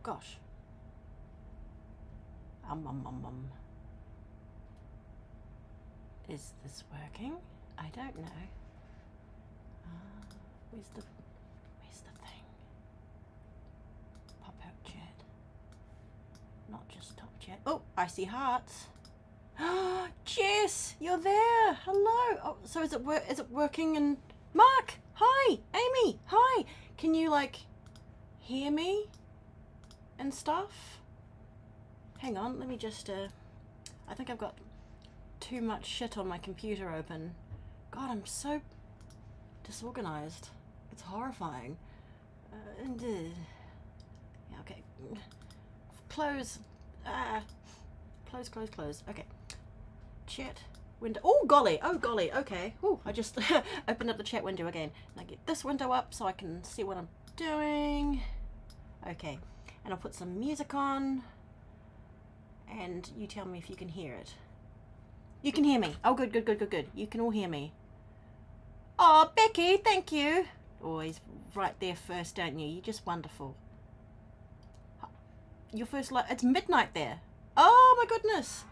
gosh. Is this working? I don't know. Where's the thing? Pop out chat. Not just top chat. Oh, I see hearts. Jess, you're there. Hello. Oh, so is it working? And Mark, hi. Amy, hi. Can you like hear me and stuff? Hang on, let me just I think I've got too much shit on my computer open. God, I'm so disorganized. It's horrifying. Yeah, okay. Close. Close. Okay. Chat window. Oh golly. Okay. Oh, I just opened up the chat window again. Now get this window up so I can see what I'm doing. Okay. And I'll put some music on. And you tell me if you can hear it. You can hear me. Oh, good. You can all hear me. Oh, Becky, thank you. Always right there first, don't you? You're just wonderful. Your first light. It's midnight there. Oh my goodness.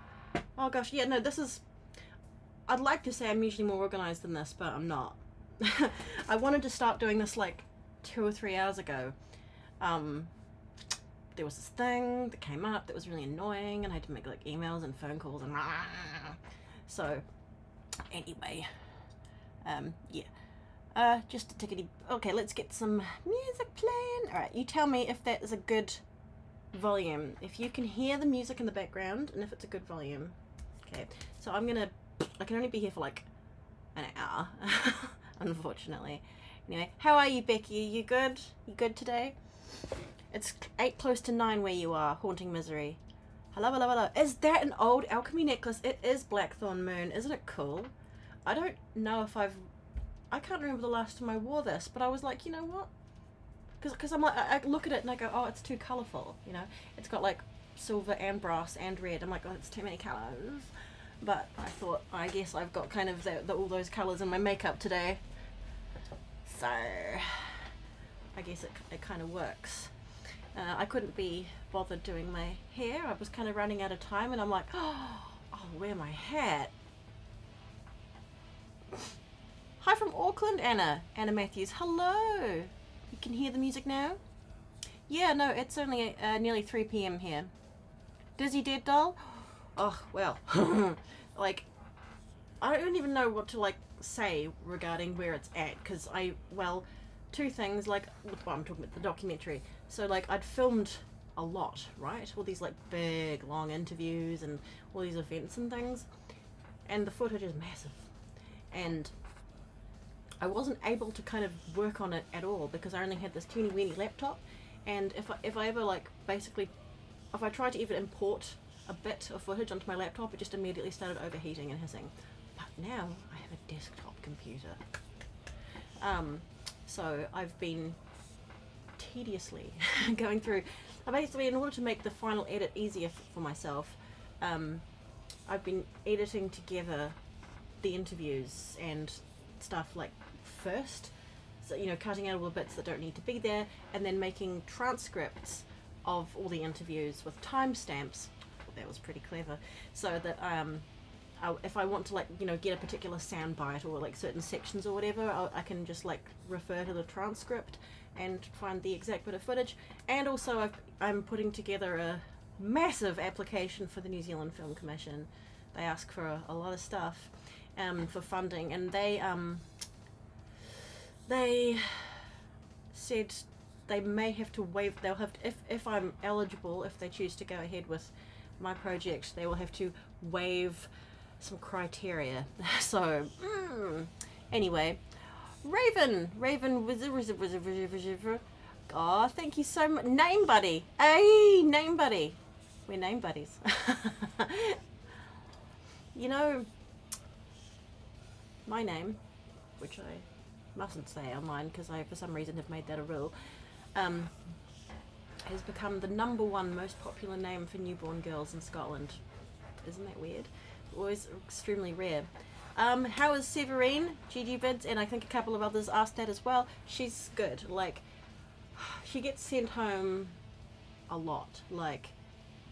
Oh gosh, yeah, no, this is... I'd like to say I'm usually more organized than this, but I'm not. I wanted to start doing this like 2 or 3 hours ago. There was this thing that came up that was really annoying, and I had to make like emails and phone calls and so anyway, yeah, just a tickety. Okay, let's get some music playing. All right, you tell me if that is a good volume, if you can hear the music in the background, and if it's a good volume. Okay, so I can only be here for like an hour, unfortunately. Anyway, how are you, Becky? You good? You good today? It's 8 close to 9 where you are. Haunting misery. Hello. Is that an old alchemy necklace? It is Blackthorn Moon. Isn't it cool? I don't know if I can't remember the last time I wore this, but I was like, you know what? Because I'm like, I look at it and I go, oh, it's too colourful, you know? It's got like silver and brass and red. I'm like, oh, it's too many colours. But I thought, I guess I've got kind of all those colours in my makeup today. So, I guess it kind of works. I couldn't be bothered doing my hair. I was kind of running out of time, and I'm like, oh, I'll wear my hat. Hi from Auckland, Anna Matthews. Hello. You can hear the music now? Yeah, no, it's only nearly 3 p.m. here. Dizzy Dead Doll? Oh, well, like, I don't even know what to, like, say regarding where it's at, because well, two things, like, well, I'm talking about the documentary. So, like, I'd filmed a lot, right? All these, like, big, long interviews and all these events and things. And the footage is massive. And I wasn't able to kind of work on it at all because I only had this teeny weeny laptop. And if I ever, like, basically, if I tried to even import a bit of footage onto my laptop, it just immediately started overheating and hissing. But now I have a desktop computer. So I've been tediously going through, basically in order to make the final edit easier for myself, I've been editing together the interviews and stuff like first, so, you know, cutting out all the bits that don't need to be there, and then making transcripts of all the interviews with timestamps. Well, that was pretty clever. So that if I want to, like, you know, get a particular soundbite or like certain sections or whatever, I can just like refer to the transcript and find the exact bit of footage. And also I'm putting together a massive application for the New Zealand Film Commission. They ask for a lot of stuff for funding, and they said they may have to waive, they'll have to, if I'm eligible, if they choose to go ahead with my project, they will have to waive some criteria. So anyway, Raven, oh, thank you so much. Name buddy, hey, name buddy, we're name buddies. You know, my name, which I mustn't say online because I for some reason have made that a rule, has become the #1 most popular name for newborn girls in Scotland. Isn't that weird? Always extremely rare. How is Severine? GG Vids, and I think a couple of others asked that as well. She's good. Like, she gets sent home a lot, like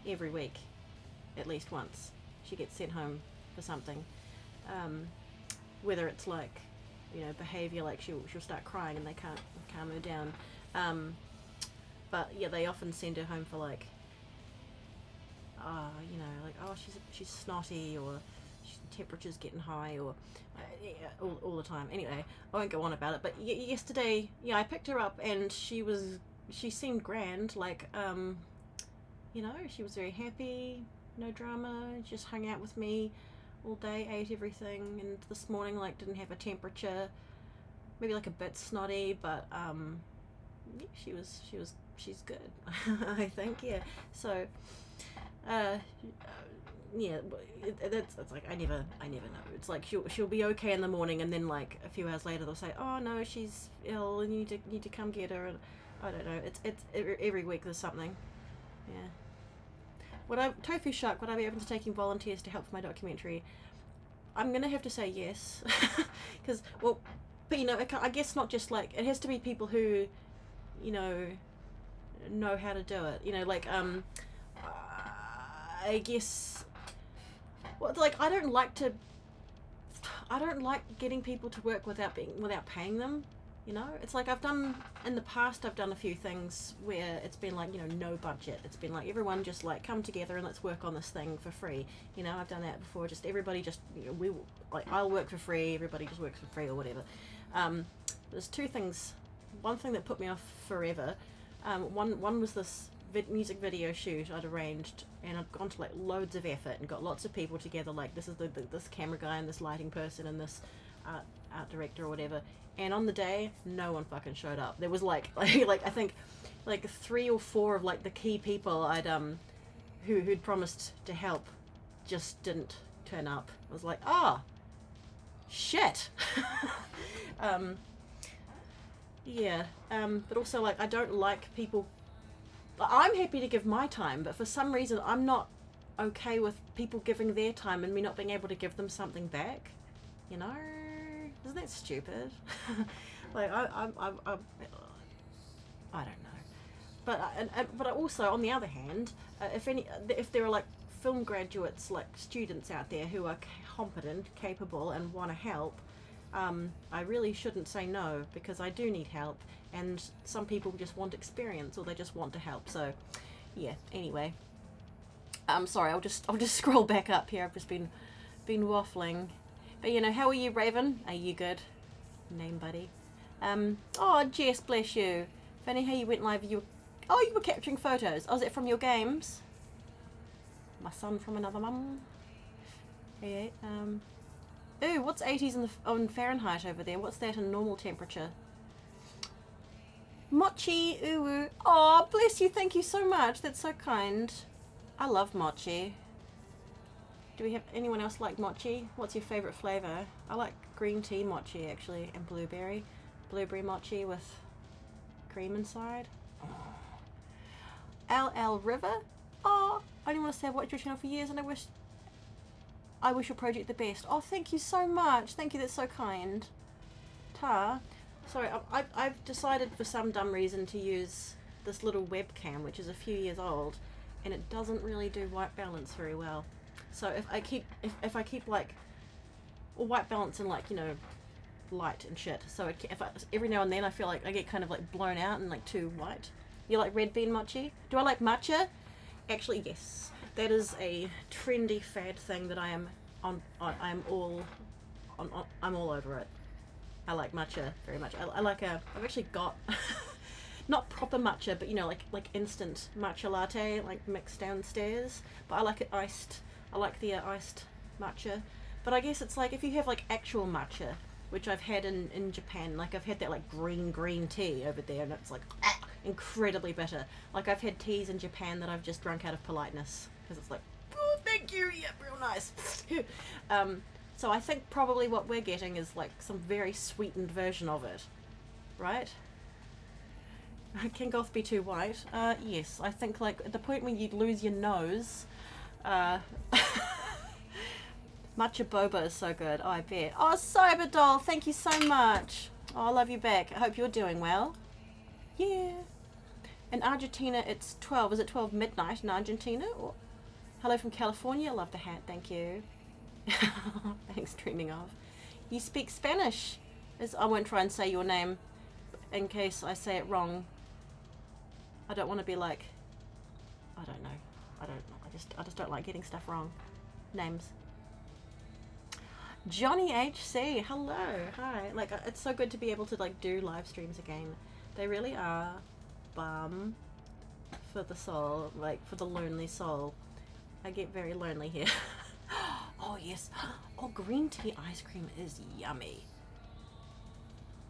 every week, at least once. She gets sent home for something. Whether it's like, you know, behavior, like she'll start crying and they can't calm her down. But yeah, they often send her home for like, you know, like, oh, she's snotty, or temperature's getting high, or yeah, all the time. Anyway, I won't go on about it. But yesterday, yeah, I picked her up and she seemed grand. Like, you know, she was very happy, no drama, just hung out with me all day, ate everything, and this morning, like, didn't have a temperature, maybe like a bit snotty, but yeah, she's good. I think, yeah. So yeah, it's like I never know. It's like she'll be okay in the morning, and then like a few hours later they'll say, oh no, she's ill and you need to come get her. And I don't know, it's every week there's something. Yeah. Tofu Shark, would I be open to taking volunteers to help with my documentary? I'm gonna have to say yes, because, well, but you know, I guess not just like, it has to be people who, you know how to do it. You know, like I guess, well, like I don't like getting people to work without paying them. You know, it's like in the past I've done a few things where it's been like, you know, no budget. It's been like everyone just like come together and let's work on this thing for free. You know, I've done that before. Just everybody just, you know, I'll work for free. Everybody just works for free or whatever. There's two things. One thing that put me off forever. One was this music video shoot I'd arranged, and I'd gone to like loads of effort and got lots of people together. Like this is this camera guy and this lighting person and this art director or whatever. And on the day, no one fucking showed up. There was like I think like 3 or 4 of like the key people I'd who'd promised to help just didn't turn up. I was like, shit. Yeah. But also, like, I don't like people. I'm happy to give my time, but for some reason I'm not okay with people giving their time and me not being able to give them something back. You know? Isn't that stupid? Like I don't know, but also on the other hand, if there are like film graduates, like students out there who are competent, capable, and want to help, I really shouldn't say no, because I do need help, and some people just want experience or they just want to help. So yeah. Anyway, sorry. I'll just scroll back up here. I've just been waffling. But you know, how are you, Raven? Are you good? Name buddy. Oh, Jess, bless you. Funny how you went live. You were capturing photos. Oh, is it from your games? My son from another mum. Yeah. Ooh, what's 80s on Fahrenheit over there? What's that in normal temperature? Mochi, ooh. Oh, bless you. Thank you so much. That's so kind. I love mochi. Do we have anyone else like mochi? What's your favourite flavour? I like green tea mochi, actually, and blueberry. Blueberry mochi with cream inside. LL River? Oh, I only want to say I've watched your channel for years and I wish your project the best. Oh, thank you so much. Thank you, that's so kind. Ta. Sorry, I've decided for some dumb reason to use this little webcam, which is a few years old, and it doesn't really do white balance very well. So if I keep like, or white balance and like, you know, light and shit. So every now and then I feel like I get kind of like blown out and like too white. You like red bean mochi? Do I like matcha? Actually, yes. That is a trendy fad thing that I am on. I'm all over it. I like matcha very much. I've actually got not proper matcha, but you know, like instant matcha latte, like mixed downstairs. But I like it iced. I like the iced matcha. But I guess it's like if you have like actual matcha, which I've had in Japan, like I've had that like green tea over there, and it's like incredibly bitter. Like I've had teas in Japan that I've just drunk out of politeness, because it's like, oh, thank you, yeah, real nice. So I think probably what we're getting is like some very sweetened version of it, right? Can Goth be too white? Yes, I think like at the point when you'd lose your nose. Matcha boba is so good. Oh, I bet. Oh, Cyberdoll, thank you so much. Oh, I love you back. I hope you're doing well. Yeah. In Argentina, it's 12. Is it 12 midnight in Argentina? Or hello from California. Love the hat. Thank you. Thanks, dreaming of. You speak Spanish. I won't try and say your name in case I say it wrong. I don't want to be like, I don't know. I just don't like getting stuff wrong. Names. Johnny HC, hello, hi. Like, it's so good to be able to like do live streams again. They really are balm for the soul, like for the lonely soul. I get very lonely here. Oh yes. Oh, green tea ice cream is yummy.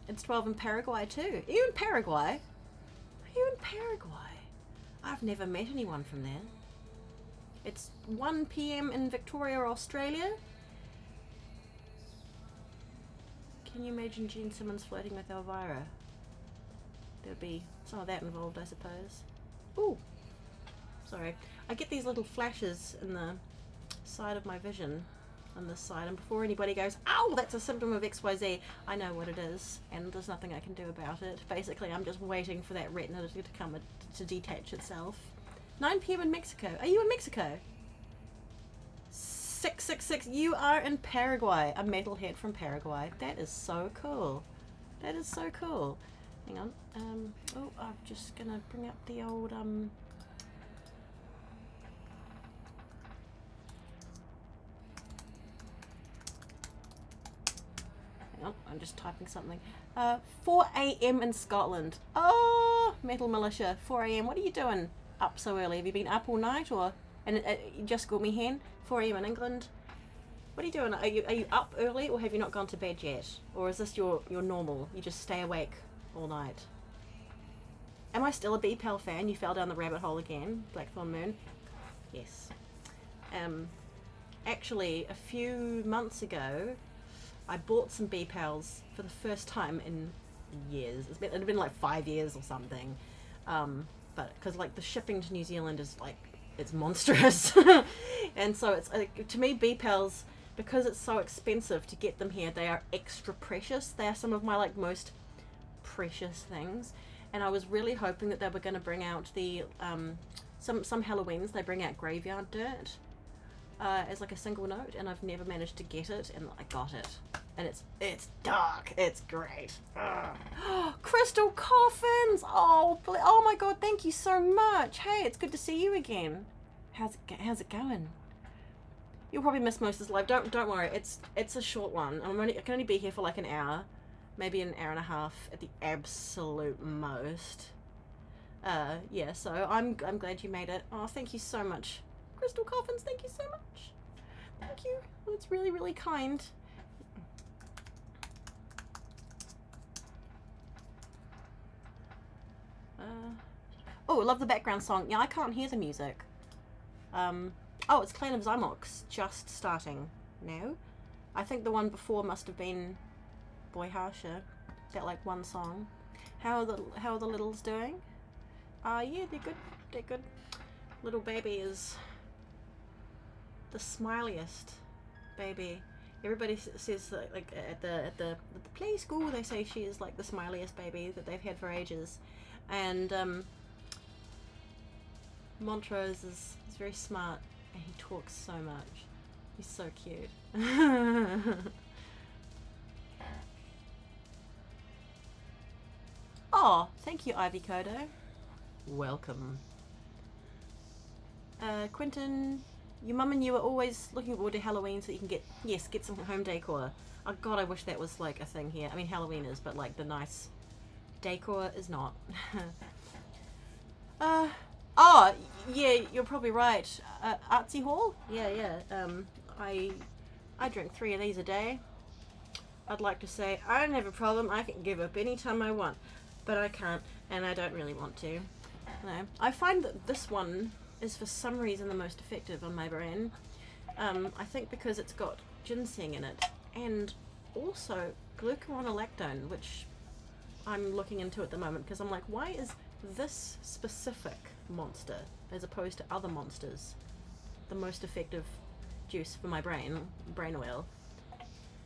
It's 12 in Paraguay too. Are you in Paraguay? Are you in Paraguay? I've never met anyone from there. It's 1 PM in Victoria, Australia. Can you imagine Gene Simmons flirting with Elvira? There'd be some of that involved, I suppose. Ooh, sorry. I get these little flashes in the side of my vision on this side, and before anybody goes, "Ow, that's a symptom of XYZ," I know what it is, and there's nothing I can do about it. Basically, I'm just waiting for that retina to detach itself. 9 PM in Mexico. Are you in Mexico? 666. You are in Paraguay. A metalhead from Paraguay. That is so cool. That is so cool. Hang on. Oh, I'm just gonna bring up the old Hang on, I'm just typing something. 4 AM in Scotland. Oh, Metal Militia. 4 AM. What are you doing up so early? Have you been up all night, or? And you just called me hen. 4 AM in England. What are you doing? Are you up early, or have you not gone to bed yet? Or is this your normal? You just stay awake all night? Am I still a B-Pal fan? You fell down the rabbit hole again. Blackthorn Moon. Yes. Actually, a few months ago, I bought some B-Pals for the first time in years. It had been like 5 years or something. But because like the shipping to New Zealand is like, it's monstrous. And so it's to me, B-Pals, because it's so expensive to get them here, they are extra precious. They are some of my like most precious things, and I was really hoping that they were going to bring out the some Halloweens they bring out Graveyard Dirt as like a single note, and I've never managed to get it, and I got it, and it's dark, it's great. Crystal Coffins, oh my god, thank you so much. Hey, it's good to see you again. How's it going? You'll probably miss most of this live. Don't worry, it's a short one. I can only be here for like an hour, maybe an hour and a half at the absolute most. Yeah, so I'm glad you made it. Oh, thank you so much, Crystal Coffins. Thank you so much. Thank you. That's really, really kind. Oh, I love the background song. Yeah, I can't hear the music. Oh, it's Clan of Zymox just starting now. I think the one before must have been Boy Harsha. That like one song. How are the littles doing? Yeah, they're good. They're good. Little baby is the smiliest baby. Everybody says that, like at the play school, they say she is like the smiliest baby that they've had for ages. And Montrose is very smart, and he talks so much. He's so cute. Oh, thank you, Ivy Kodo. Welcome. Quentin, your mum and you are always looking forward to Halloween so you can get some home decor. Oh god, I wish that was like a thing here. I mean, Halloween is, but like the nice decor is not. Oh, yeah, you're probably right. Artsy Hall? Yeah. I drink 3 of these a day. I'd like to say, I don't have a problem. I can give up anytime I want. But I can't, and I don't really want to. No. I find that this one is for some reason the most effective on my brain. I think because it's got ginseng in it, and also glucuronolactone, which I'm looking into at the moment, because I'm like, why is this specific monster, as opposed to other monsters, the most effective juice for my brain oil?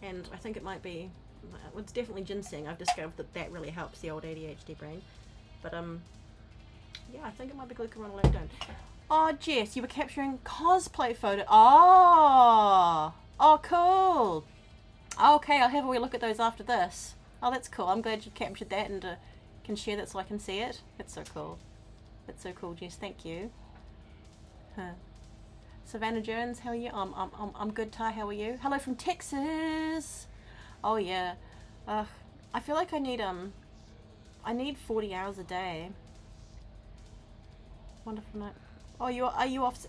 And I think it might be, well, it's definitely ginseng. I've discovered that really helps the old ADHD brain. But Yeah, I think it might be Glucon on the left. Oh, Jess, you were capturing cosplay photo. Oh, oh, cool. Okay, I'll have a wee look at those after this. Oh, that's cool. I'm glad you captured that and can share that so I can see it. That's so cool. That's so cool, Jess. Thank you. Huh. Savannah Jones, how are you? I'm good, Ty. How are you? Hello from Texas. Oh yeah. I feel like I need 40 hours a day. Wonderful night. Oh, are you off?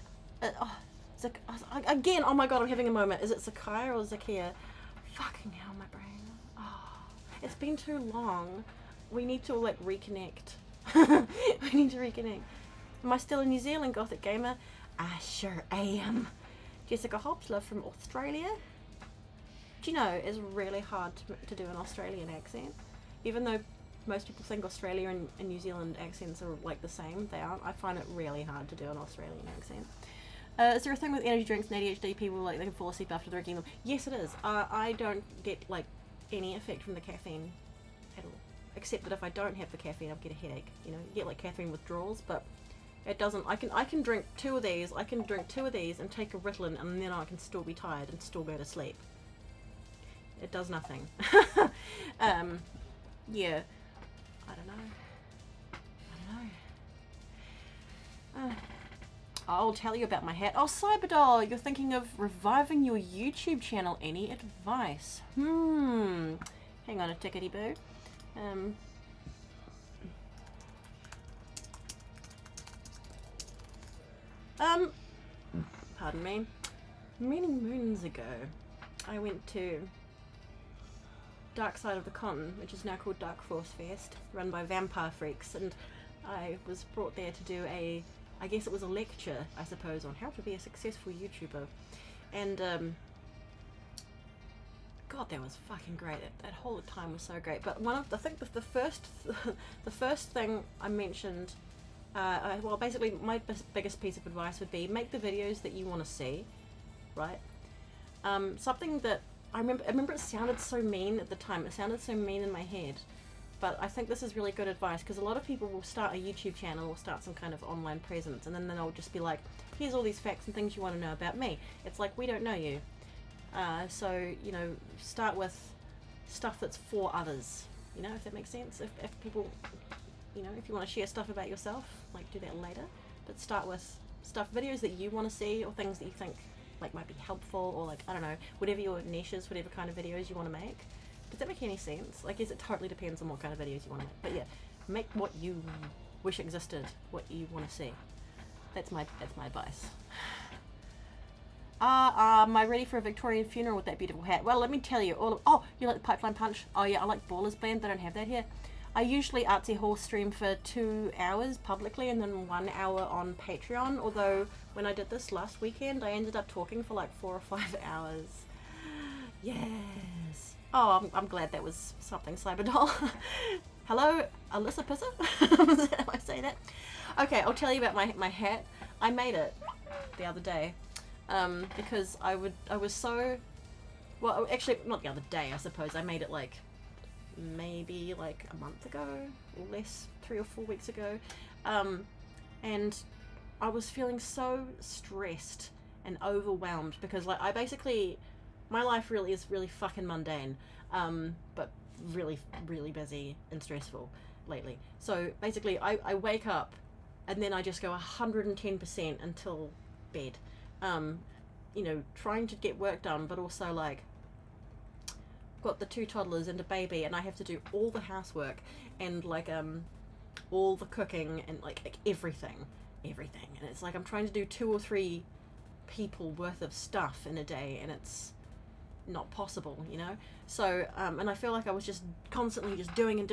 Again. Oh my god, I'm having a moment. Is it Zakiya or Zakiya? Fucking hell, my brain. Oh, it's been too long. We need to like reconnect. We need to reconnect. Am I still in New Zealand, Gothic Gamer? I sure am. Jessica Hobbs, love from Australia. Do you know, it's really hard to do an Australian accent. Even though most people think Australia and New Zealand accents are like the same, they aren't. I find it really hard to do an Australian accent. Is there a thing with energy drinks and ADHD people like they can fall asleep after drinking them? Yes, it is. I don't get like any effect from the caffeine at all, except that if I don't have the caffeine, I'll get a headache. You know, you get like caffeine withdrawals, but it doesn't. I can drink two of these. I can drink two of these and take a Ritalin, and then I can still be tired and still go to sleep. It does nothing. Yeah. I don't know. I'll tell you about my hat. Oh, Cyberdoll, you're thinking of reviving your YouTube channel. Any advice? Hang on a tickety boo. Pardon me. Many moons ago, I went to Dark Side of the Con, which is now called Dark Force Fest, run by Vampire Freaks, and I was brought there to do I guess it was a lecture, I suppose, on how to be a successful YouTuber. And, God, that was fucking great. That whole time was so great. But I think the first thing I mentioned, well, basically, my biggest piece of advice would be make the videos that you want to see, right? Something that I remember it sounded so mean at the time. It sounded so mean in my head. But I think this is really good advice, because a lot of people will start a YouTube channel or start some kind of online presence, and then they'll just be like, here's all these facts and things you want to know about me. It's like, we don't know you. So, you know, start with stuff that's for others, you know, if that makes sense. If people, you know, if you want to share stuff about yourself, like, do that later. But start with videos that you want to see, or things that you think, like, might be helpful, or, like, I don't know, whatever your niche is, whatever kind of videos you want to make. Does that make any sense? Like, yes, it totally depends on what kind of videos you want to make. But yeah, make what you wish existed, what you want to see. That's my advice. Am I ready for a Victorian funeral with that beautiful hat? Well, let me tell you, oh, you like the Pipeline Punch? Oh yeah, I like Ballers Band, they don't have that here. I usually Artsy Horse stream for 2 hours publicly and then 1 hour on Patreon, although when I did this last weekend, I ended up talking for like 4 or 5 hours. Yes. Oh, I'm glad that was something, Cyberdoll. Hello, Alyssa Pisser? Is that how I say that? Okay, I'll tell you about my hat. I made it the other day because I was so... Well, actually, not the other day, I suppose. I made it like maybe like a month ago or less, 3 or 4 weeks ago. And I was feeling so stressed and overwhelmed because like I basically... My life really is really fucking mundane, but really, really busy and stressful lately. So basically, I wake up and then I just go 110% until bed. You know, trying to get work done, but also like got the 2 toddlers and a baby, and I have to do all the housework and like all the cooking and like everything. And it's like I'm trying to do 2 or 3 people worth of stuff in a day, and it's not possible, you know. So and I feel like I was just constantly just doing, and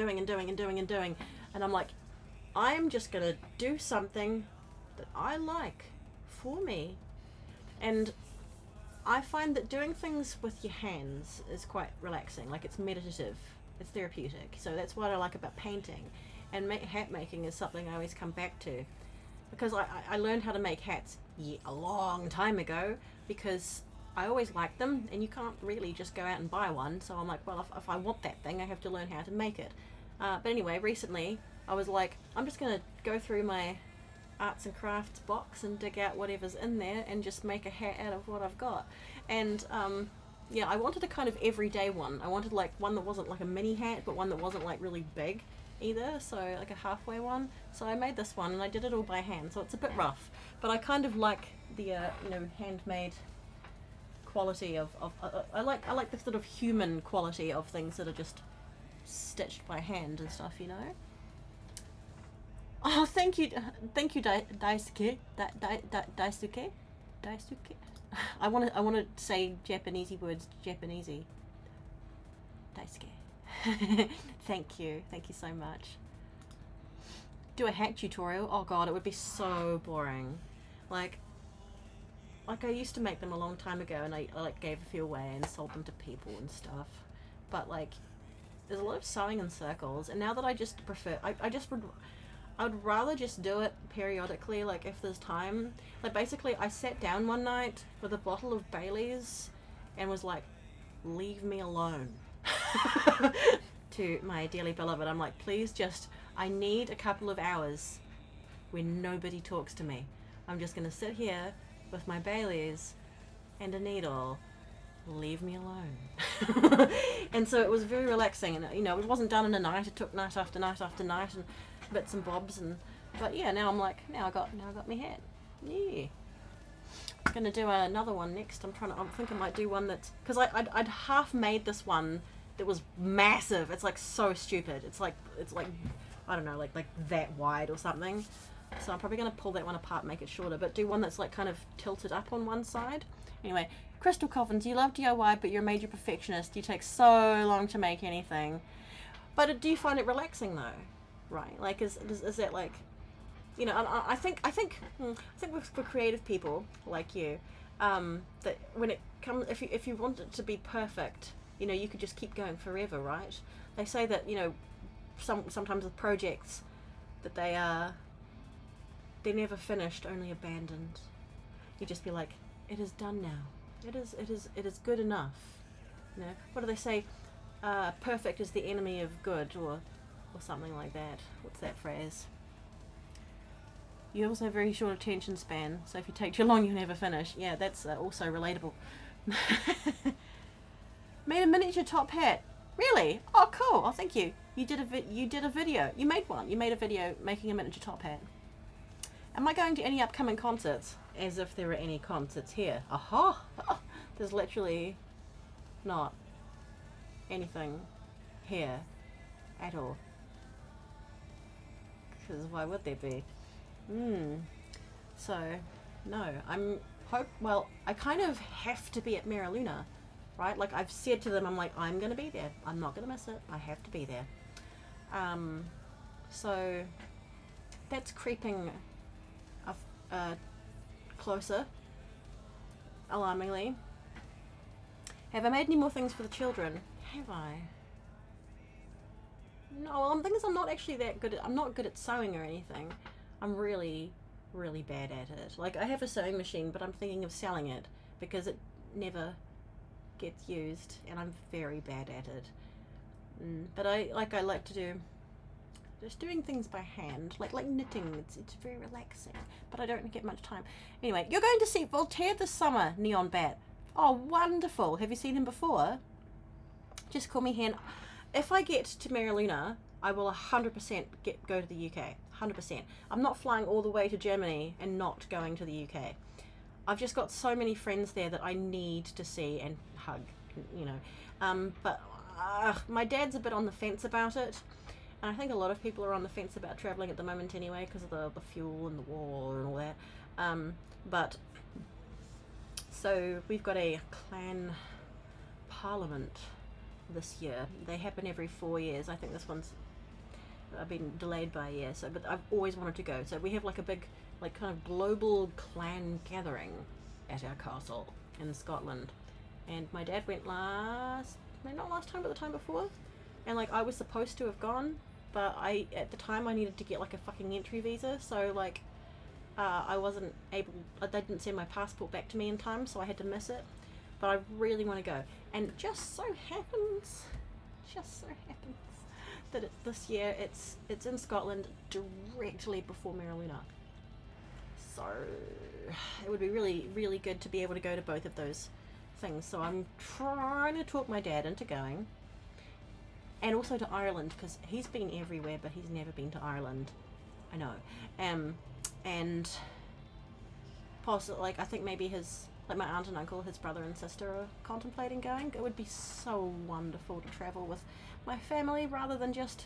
I'm like, I'm just gonna do something that I like for me. And I find that doing things with your hands is quite relaxing. Like, it's meditative, it's therapeutic. So that's what I like about painting. And hat making is something I always come back to, because I learned how to make hats a long time ago, because I always liked them, and you can't really just go out and buy one. So I'm like, well, if I want that thing, I have to learn how to make it. But anyway, recently I was like, I'm just gonna go through my arts and crafts box and dig out whatever's in there and just make a hat out of what I've got. And yeah, I wanted a kind of everyday one. I wanted like one that wasn't like a mini hat, but one that wasn't like really big either, so like a halfway one. So I made this one and I did it all by hand, so it's a bit rough, but I kind of like the you know, handmade quality of I like the sort of human quality of things that are just stitched by hand and stuff, you know. Oh, thank you, Daisuke. Daisuke. I want to say Japanesey words, Japanesey. Daisuke. Thank you so much. Do a hat tutorial? Oh god, it would be so boring. Like I used to make them a long time ago, and I like gave a few away and sold them to people and stuff. But like, there's a lot of sewing in circles, and now that I just prefer, I'd rather just do it periodically, like if there's time. Like basically I sat down one night with a bottle of Bailey's and was like, leave me alone. To my dearly beloved, I'm like, please just, I need a couple of hours when nobody talks to me. I'm just gonna sit here with my Bailey's and a needle. Leave me alone. And so it was very relaxing, and you know, it wasn't done in a night. It took night after night after night and bits and bobs, and but yeah, now I'm like, now I got my hat. Yeah, I'm gonna do another one next. I'm thinking I might do one that's, because I'd half made this one that was massive. It's like so stupid. It's like I don't know, like that wide or something. So I'm probably gonna pull that one apart, make it shorter, but do one that's like kind of tilted up on one side. Anyway, Crystal Coffins, you love DIY, but you're a major perfectionist. You take so long to make anything. But do you find it relaxing though? Right? Like, is that like, you know? I think for creative people like you, that when it comes, if you want it to be perfect, you know, you could just keep going forever, right? They say that, you know, sometimes the projects that they're never finished, only abandoned. You just be like, it is done now. It is good enough. You know, what do they say? Perfect is the enemy of good, or something like that. What's that phrase? You also have a very short attention span, so if you take too long, you'll never finish. Yeah, that's also relatable. Made a miniature top hat. Really? Oh, cool. Oh, thank you. You did a video. You made one. You made a video making a miniature top hat. Am I going to any upcoming concerts? As if there are any concerts here. Aha! There's literally not anything here at all. Because why would there be? So, no. Well, I kind of have to be at Mera Luna, right? Like, I've said to them, I'm like, I'm going to be there. I'm not going to miss it. I have to be there. So, that's creeping closer, alarmingly. Have I made any more things for the children? Have I? No, well, the thing is, I'm not actually that good I'm not good at sewing or anything. I'm really, really bad at it. Like, I have a sewing machine, but I'm thinking of selling it because it never gets used, and I'm very bad at it. But I like to do just doing things by hand, like knitting. It's very relaxing, but I don't get much time. Anyway, you're going to see Voltaire this summer, Neon Bat. Oh, wonderful. Have you seen him before? Just call me Hen. If I get to Mera Luna, I will 100% go to the UK. 100%. I'm not flying all the way to Germany and not going to the UK. I've just got so many friends there that I need to see and hug, you know. But my dad's a bit on the fence about it. And I think a lot of people are on the fence about travelling at the moment anyway, because of the fuel and the war and all that. But so we've got a clan parliament this year. They happen every 4 years. I think this one's been delayed by a year. So, but I've always wanted to go. So we have like a big, like kind of global clan gathering at our castle in Scotland. And my dad went not last time, but the time before. And like I was supposed to have gone, but at the time I needed to get like a fucking entry visa, so like I wasn't able, they didn't send my passport back to me in time, so I had to miss it. But I really want to go, and just so happens that this year it's in Scotland directly before Maryluna. So it would be really, really good to be able to go to both of those things. So I'm trying to talk my dad into going. And also to Ireland, because he's been everywhere, but he's never been to Ireland. I know. And possibly, like, I think maybe his, like, my aunt and uncle, his brother and sister are contemplating going. It would be so wonderful to travel with my family rather than just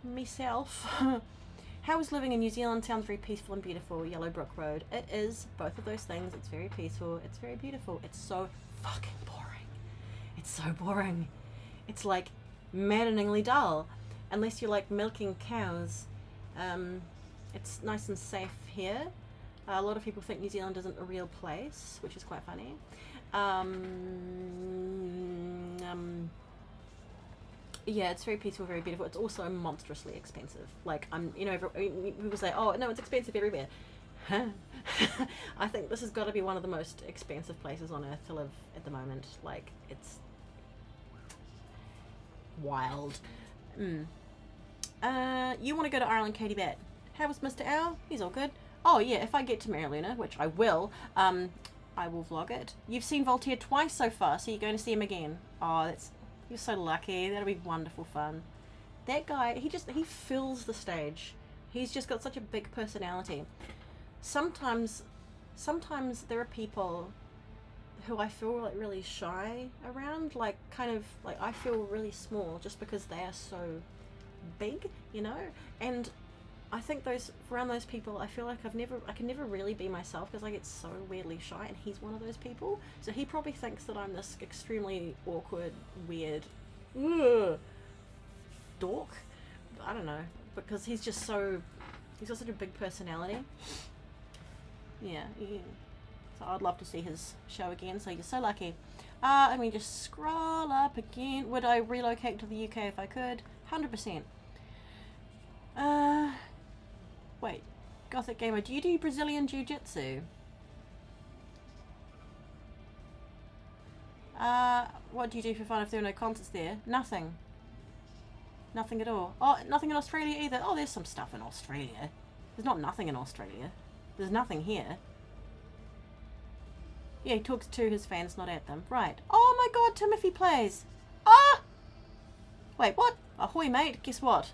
myself. How is living in New Zealand? Sounds very peaceful and beautiful. Yellowbrook Road. It is both of those things. It's very peaceful. It's very beautiful. It's so fucking boring. It's so boring. It's like maddeningly dull, unless you're like milking cows. It's nice and safe here. A lot of people think New Zealand isn't a real place, which is quite funny. Yeah, it's very peaceful, very beautiful. It's also monstrously expensive. Like, people say, oh no, it's expensive everywhere. I think this has got to be one of the most expensive places on earth to live at the moment. Like, it's wild. You want to go to Ireland, Katie Bat? How was Mr. Owl? He's all good. Oh yeah, if I get to Maryluna, which I will vlog it. You've seen Voltaire twice so far, so you're going to see him again. Oh, you're so lucky. That'll be wonderful fun. That guy, he fills the stage. He's just got such a big personality. Sometimes there are people who I feel like really shy around, like kind of like I feel really small just because they are so big, you know? And I think around those people, I feel like I can never really be myself because I get so weirdly shy, and he's one of those people. So he probably thinks that I'm this extremely awkward, weird dork. I don't know, because he's got such a big personality. Yeah. So I'd love to see his show again, so you're so lucky. Let me just scroll up again. Would I relocate to the UK if I could? 100%. Wait. Gothic Gamer, do you do Brazilian Jiu-Jitsu? What do you do for fun if there are no concerts there? Nothing. Nothing at all. Oh, nothing in Australia either. Oh, there's some stuff in Australia. There's not nothing in Australia. There's nothing here. Yeah, he talks to his fans, not at them. Right. Oh my god, Timothy plays. Ah! Wait, what? Ahoy, mate. Guess what?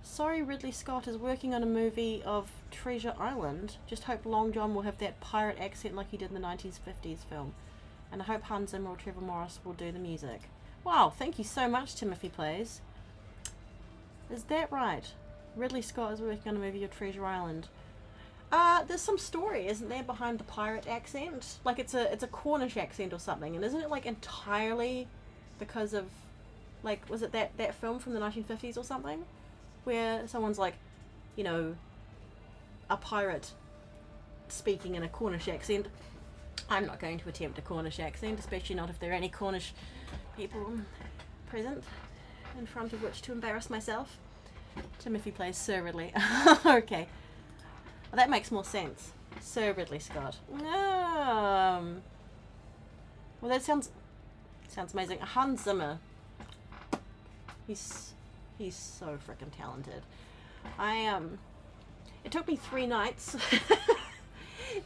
Sorry Ridley Scott is working on a movie of Treasure Island. Just hope Long John will have that pirate accent like he did in the 1950s film. And I hope Hans Zimmer or Trevor Morris will do the music. Wow, thank you so much, Timothy Plays. Is that right? Ridley Scott is working on a movie of Treasure Island. There's some story, isn't there, behind the pirate accent? Like it's a Cornish accent or something, and isn't it like entirely because of, like, was it that film from the 1950s or something? Where someone's like, you know, a pirate speaking in a Cornish accent. I'm not going to attempt a Cornish accent, especially not if there are any Cornish people present in front of which to embarrass myself. Timothy Plays Sir Ridley. Okay. Well, that makes more sense. Sir Ridley Scott. Well, that sounds amazing. Hans Zimmer. He's so freaking talented. It took me 3 nights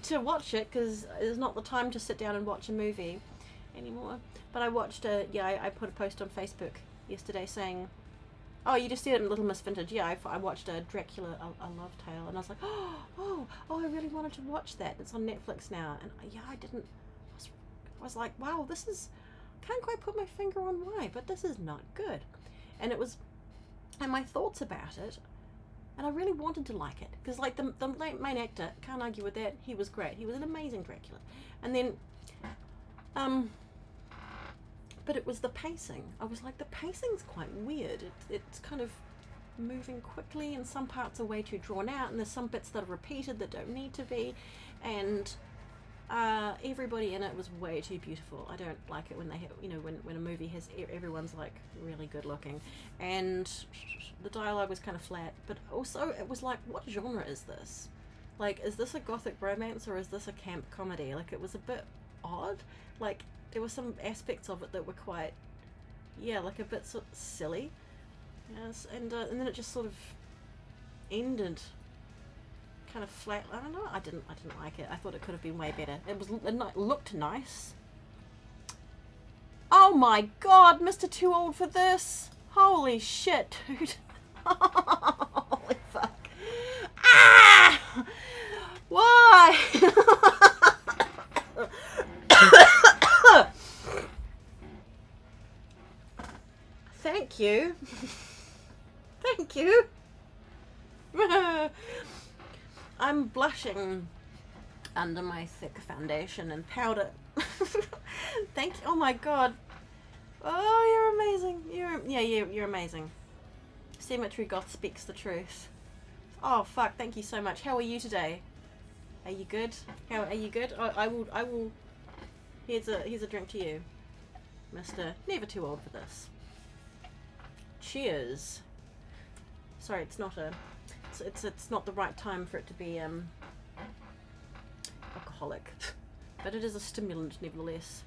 to watch it because there's not the time to sit down and watch a movie anymore. But I watched I put a post on Facebook yesterday saying, oh, you just said it in Little Miss Vintage. Yeah, I watched a Dracula, a Love Tale, and I was like, oh, I really wanted to watch that. It's on Netflix now. And I didn't, I was like, wow, can't quite put my finger on why, but this is not good. And my thoughts about it, and I really wanted to like it, because like the main actor, can't argue with that, he was great. He was an amazing Dracula. And then, but it was the pacing. I was like, the pacing's quite weird. It's kind of moving quickly, and some parts are way too drawn out, and there's some bits that are repeated that don't need to be, and everybody in it was way too beautiful. I don't like it when they have, when a movie has everyone's like really good looking, and the dialogue was kind of flat. But also it was like, what genre is this? Like, is this a gothic romance or is this a camp comedy? Like, it was a bit odd. Like, there were some aspects of it that were quite, like a bit sort of silly. Yes, and then it just sort of ended kind of flat. I don't know. I didn't like it. I thought it could have been way better. It looked nice. Oh my god, Mr. Too Old for This. Holy shit, dude. Holy fuck. Ah! Why? Thank you. Thank you. I'm blushing under my thick foundation and powder. Thank you. Oh my god. Oh, you're amazing. You're amazing. Cemetery Goth speaks the truth. Oh fuck, thank you so much. How are you today? Are you good? How are you good? I will here's a drink to you, Mr. Never Too Old for This. Cheers. Sorry, it's not the right time for it to be alcoholic. But it is a stimulant nevertheless.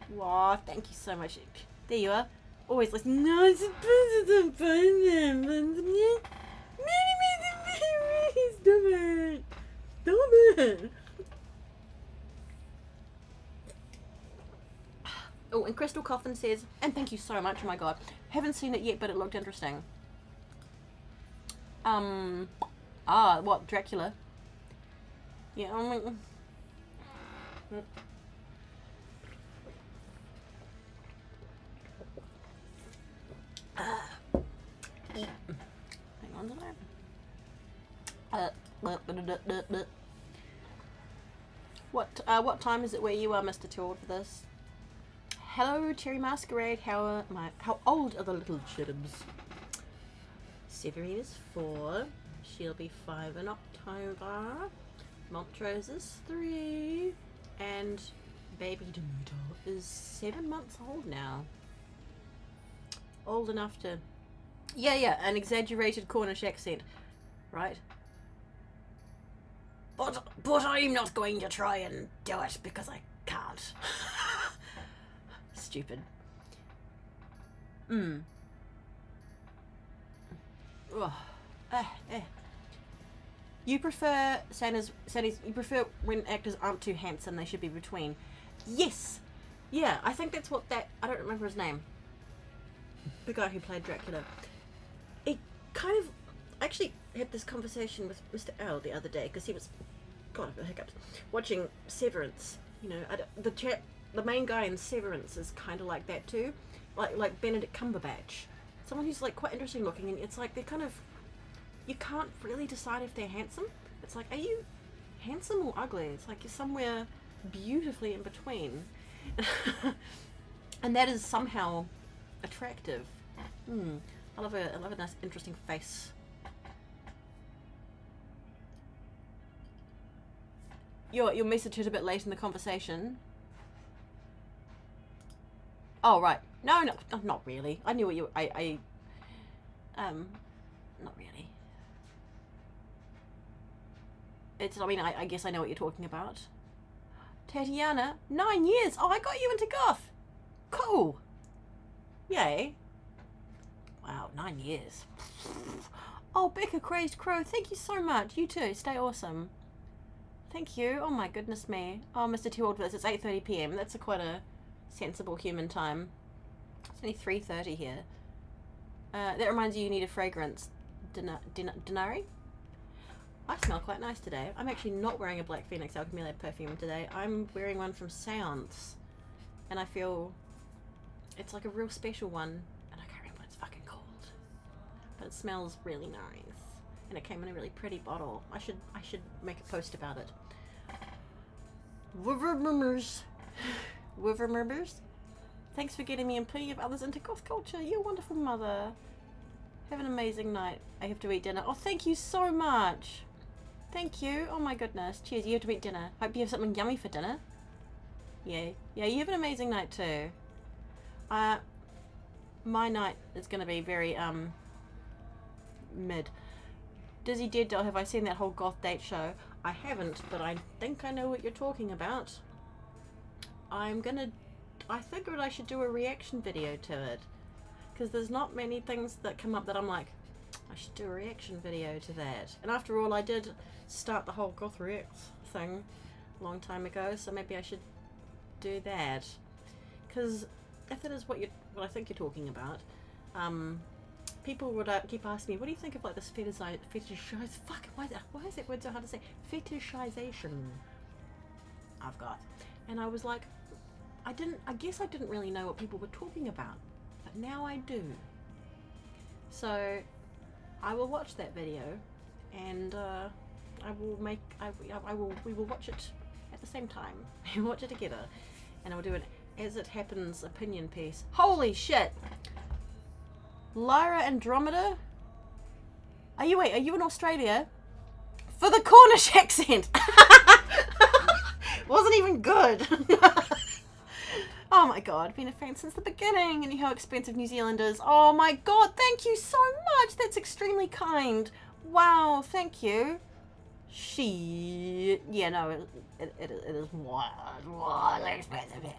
Wow, thank you so much. There you are. Always like, no, it's stop it. Stop it. Oh, and Crystal Coffin says, and thank you so much, oh my god. Haven't seen it yet, but it looked interesting. What, Dracula? Yeah, I mean... Hang on to that. What time is it where you are, Mr. Too Old for This? Hello, Cherry Masquerade. How old are the little chibs? Severine is 4. She'll be 5 in October. Montrose is 3. And baby Demuto is 7 months old now. Old enough to... Yeah, an exaggerated Cornish accent. Right? But I'm not going to try and do it because I can't. Stupid. You prefer Santa's you prefer when actors aren't too handsome, they should be between. Yes. Yeah, I think that's what that... I don't remember his name. The guy who played Dracula. It kind of... I actually had this conversation with Mr. L the other day because he was... God, I've got hiccups. Watching Severance. You know, the main guy in Severance is kind of like that too. Like Benedict Cumberbatch. Someone who's like quite interesting looking, and it's like they're kind of... You can't really decide if they're handsome. It's like, are you handsome or ugly? It's like you're somewhere beautifully in between. And that is somehow attractive. I love a nice interesting face. Your message hit a bit late in the conversation. Oh right. No, not really. I knew what you not really. I guess I know what you're talking about. Tatiana, 9 years. Oh, I got you into goth. Cool. Yay. Wow, 9 years. Oh, Becca Crazed Crow, thank you so much. You too. Stay awesome. Thank you. Oh my goodness me. Oh, Mr. Too Old for This. It's 8:30 p.m. That's quite a sensible human time. It's only 3:30 here. That reminds you need a fragrance. Denari? I smell quite nice today. I'm actually not wearing a Black Phoenix Alchemy Lab perfume today. I'm wearing one from Seance. And I feel it's like a real special one. And I can't remember what it's fucking called. But it smells really nice. And it came in a really pretty bottle. I should make a post about it. Wivermurmurs. Thanks for getting me and plenty of others into goth culture. You're a wonderful mother. Have an amazing night. I have to eat dinner. Oh, thank you so much. Thank you. Oh my goodness. Cheers. You have to eat dinner. Hope you have something yummy for dinner. Yeah. Yeah, you have an amazing night too. My night is going to be very, mid. Dizzy Dead Doll, have I seen that whole goth date show? I haven't, but I think I know what you're talking about. I figured I should do a reaction video to it. because there's not many things that come up that I'm like, I should do a reaction video to that. And after all, I did start the whole Goth React thing a long time ago, so maybe I should do that. Because if that is what I think you're talking about, people would keep asking me, what do you think of like this fuck, why is that word so hard to say? Fetishization of goth. And I was like, I guess I didn't really know what people were talking about, but now I do. So I will watch that video, and we will watch it at the same time. We'll watch it together, and I'll do an as it happens opinion piece. Holy shit! Lyra Andromeda? Are you in Australia? For the Cornish accent! Wasn't even good. Oh my god, been a fan since the beginning, and how expensive New Zealand is. Oh my god, thank you so much. That's extremely kind. Wow, thank you. Yeah, no, it is wild expensive here.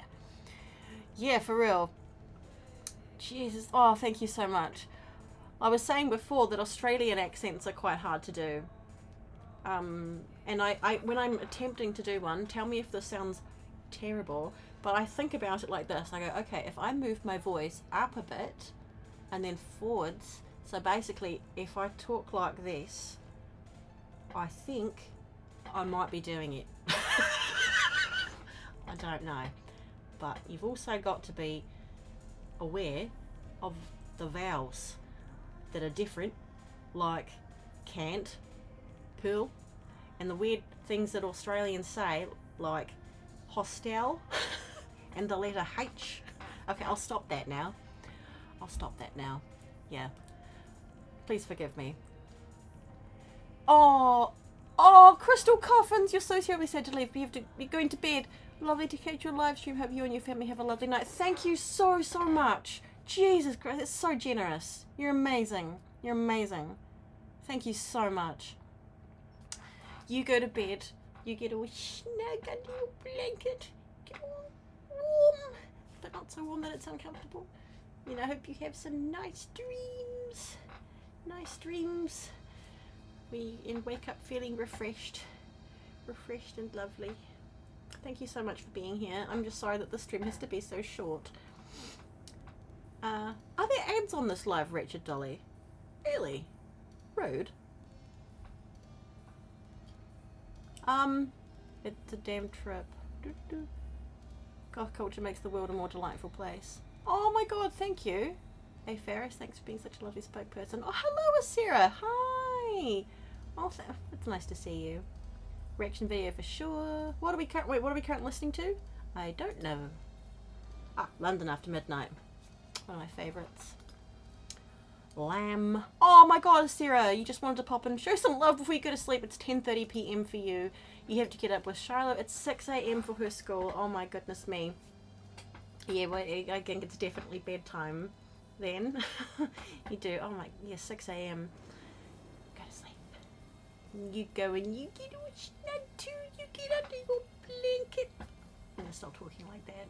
Yeah, for real. Jesus. Oh, thank you so much. I was saying before that Australian accents are quite hard to do. And I when I'm attempting to do one, tell me if this sounds terrible, but I think about it like this. I go, okay, if I move my voice up a bit and then forwards, so basically if I talk like this, I think I might be doing it. I don't know. But you've also got to be aware of the vowels that are different, like can't, pool, and the weird things that Australians say, like hostile and the letter H. Okay, I'll stop that now. Yeah. Please forgive me. Oh, Crystal Coffins, you're so terribly sad to leave, but you're going to bed. Lovely to catch your live stream. Hope you and your family have a lovely night. Thank you so much. Jesus Christ, that's so generous. You're amazing. Thank you so much. You go to bed. You get all snug under your blanket. Get all warm, but not so warm that it's uncomfortable. And I hope you have some nice dreams. And wake up feeling refreshed and lovely. Thank you so much for being here. I'm just sorry that the stream has to be so short. Are there ads on this live, Wretched Dolly? Really? Rude. It's a damn trip. Goth culture makes the world a more delightful place. Oh my god, thank you. Hey Ferris, thanks for being such a lovely spokesperson. Oh, hello Asira. Hi. Oh, it's nice to see you. Reaction video for sure. What are we currently listening to? I don't know. London After Midnight. One of my favourites. Lamb. Oh my god, Sarah, you just wanted to pop in and show some love before you go to sleep. It's 10:30 p.m. for you. You have to get up with Shiloh. It's 6 a.m. for her school. Oh my goodness me. Yeah, well, I think it's definitely bedtime then. You do. Oh my, yeah, 6 a.m. Go to sleep. You go and you get all snug too. You get under your blanket. I'm gonna stop talking like that.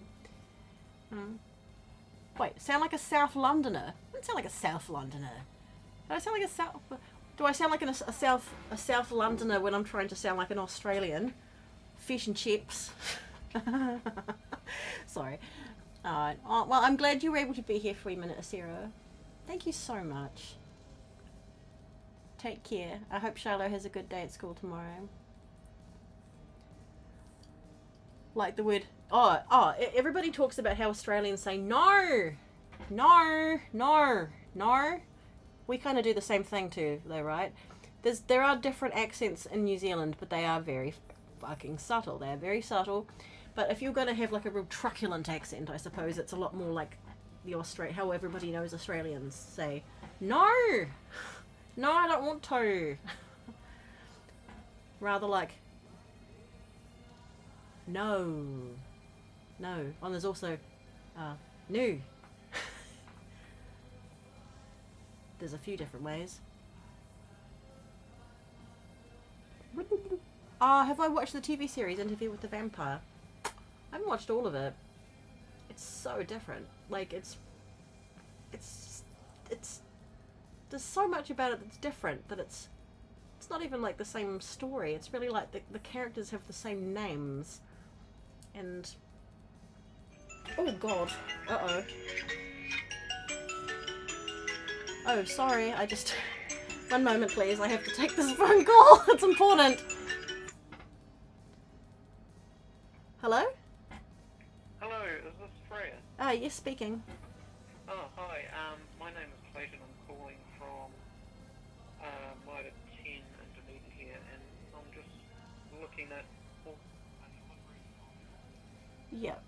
Wait, sound like a South Londoner? I don't sound like a South Londoner. Do I sound like a South? Do I sound like a South Londoner when I'm trying to sound like an Australian? Fish and chips. Sorry. Alright. Oh, well, I'm glad you were able to be here for a minute, Asira. Thank you so much. Take care. I hope Shiloh has a good day at school tomorrow. Like the word... Oh, everybody talks about how Australians say no. No, no, no. We kind of do the same thing too, though, right? There are different accents in New Zealand, but they are very fucking subtle. They're very subtle. But if you're going to have like a real truculent accent, I suppose it's a lot more like the how everybody knows Australians say, no, no, I don't want to. Rather like, no, no. And there's also, no. There's a few different ways. Have I watched the TV series Interview with the Vampire? I haven't watched all of it. It's so different. Like, it's there's so much about it that's different that it's not even like the same story. It's really like the characters have the same names. And oh god. Uh-oh. Oh, sorry, I just... One moment, please. I have to take this phone call. It's important. Hello? Hello, is this Freya? Yes, speaking. Oh, hi. My name is Clayton. I'm calling from Mitre 10 in Dunedin here, and I'm just looking at... Yep.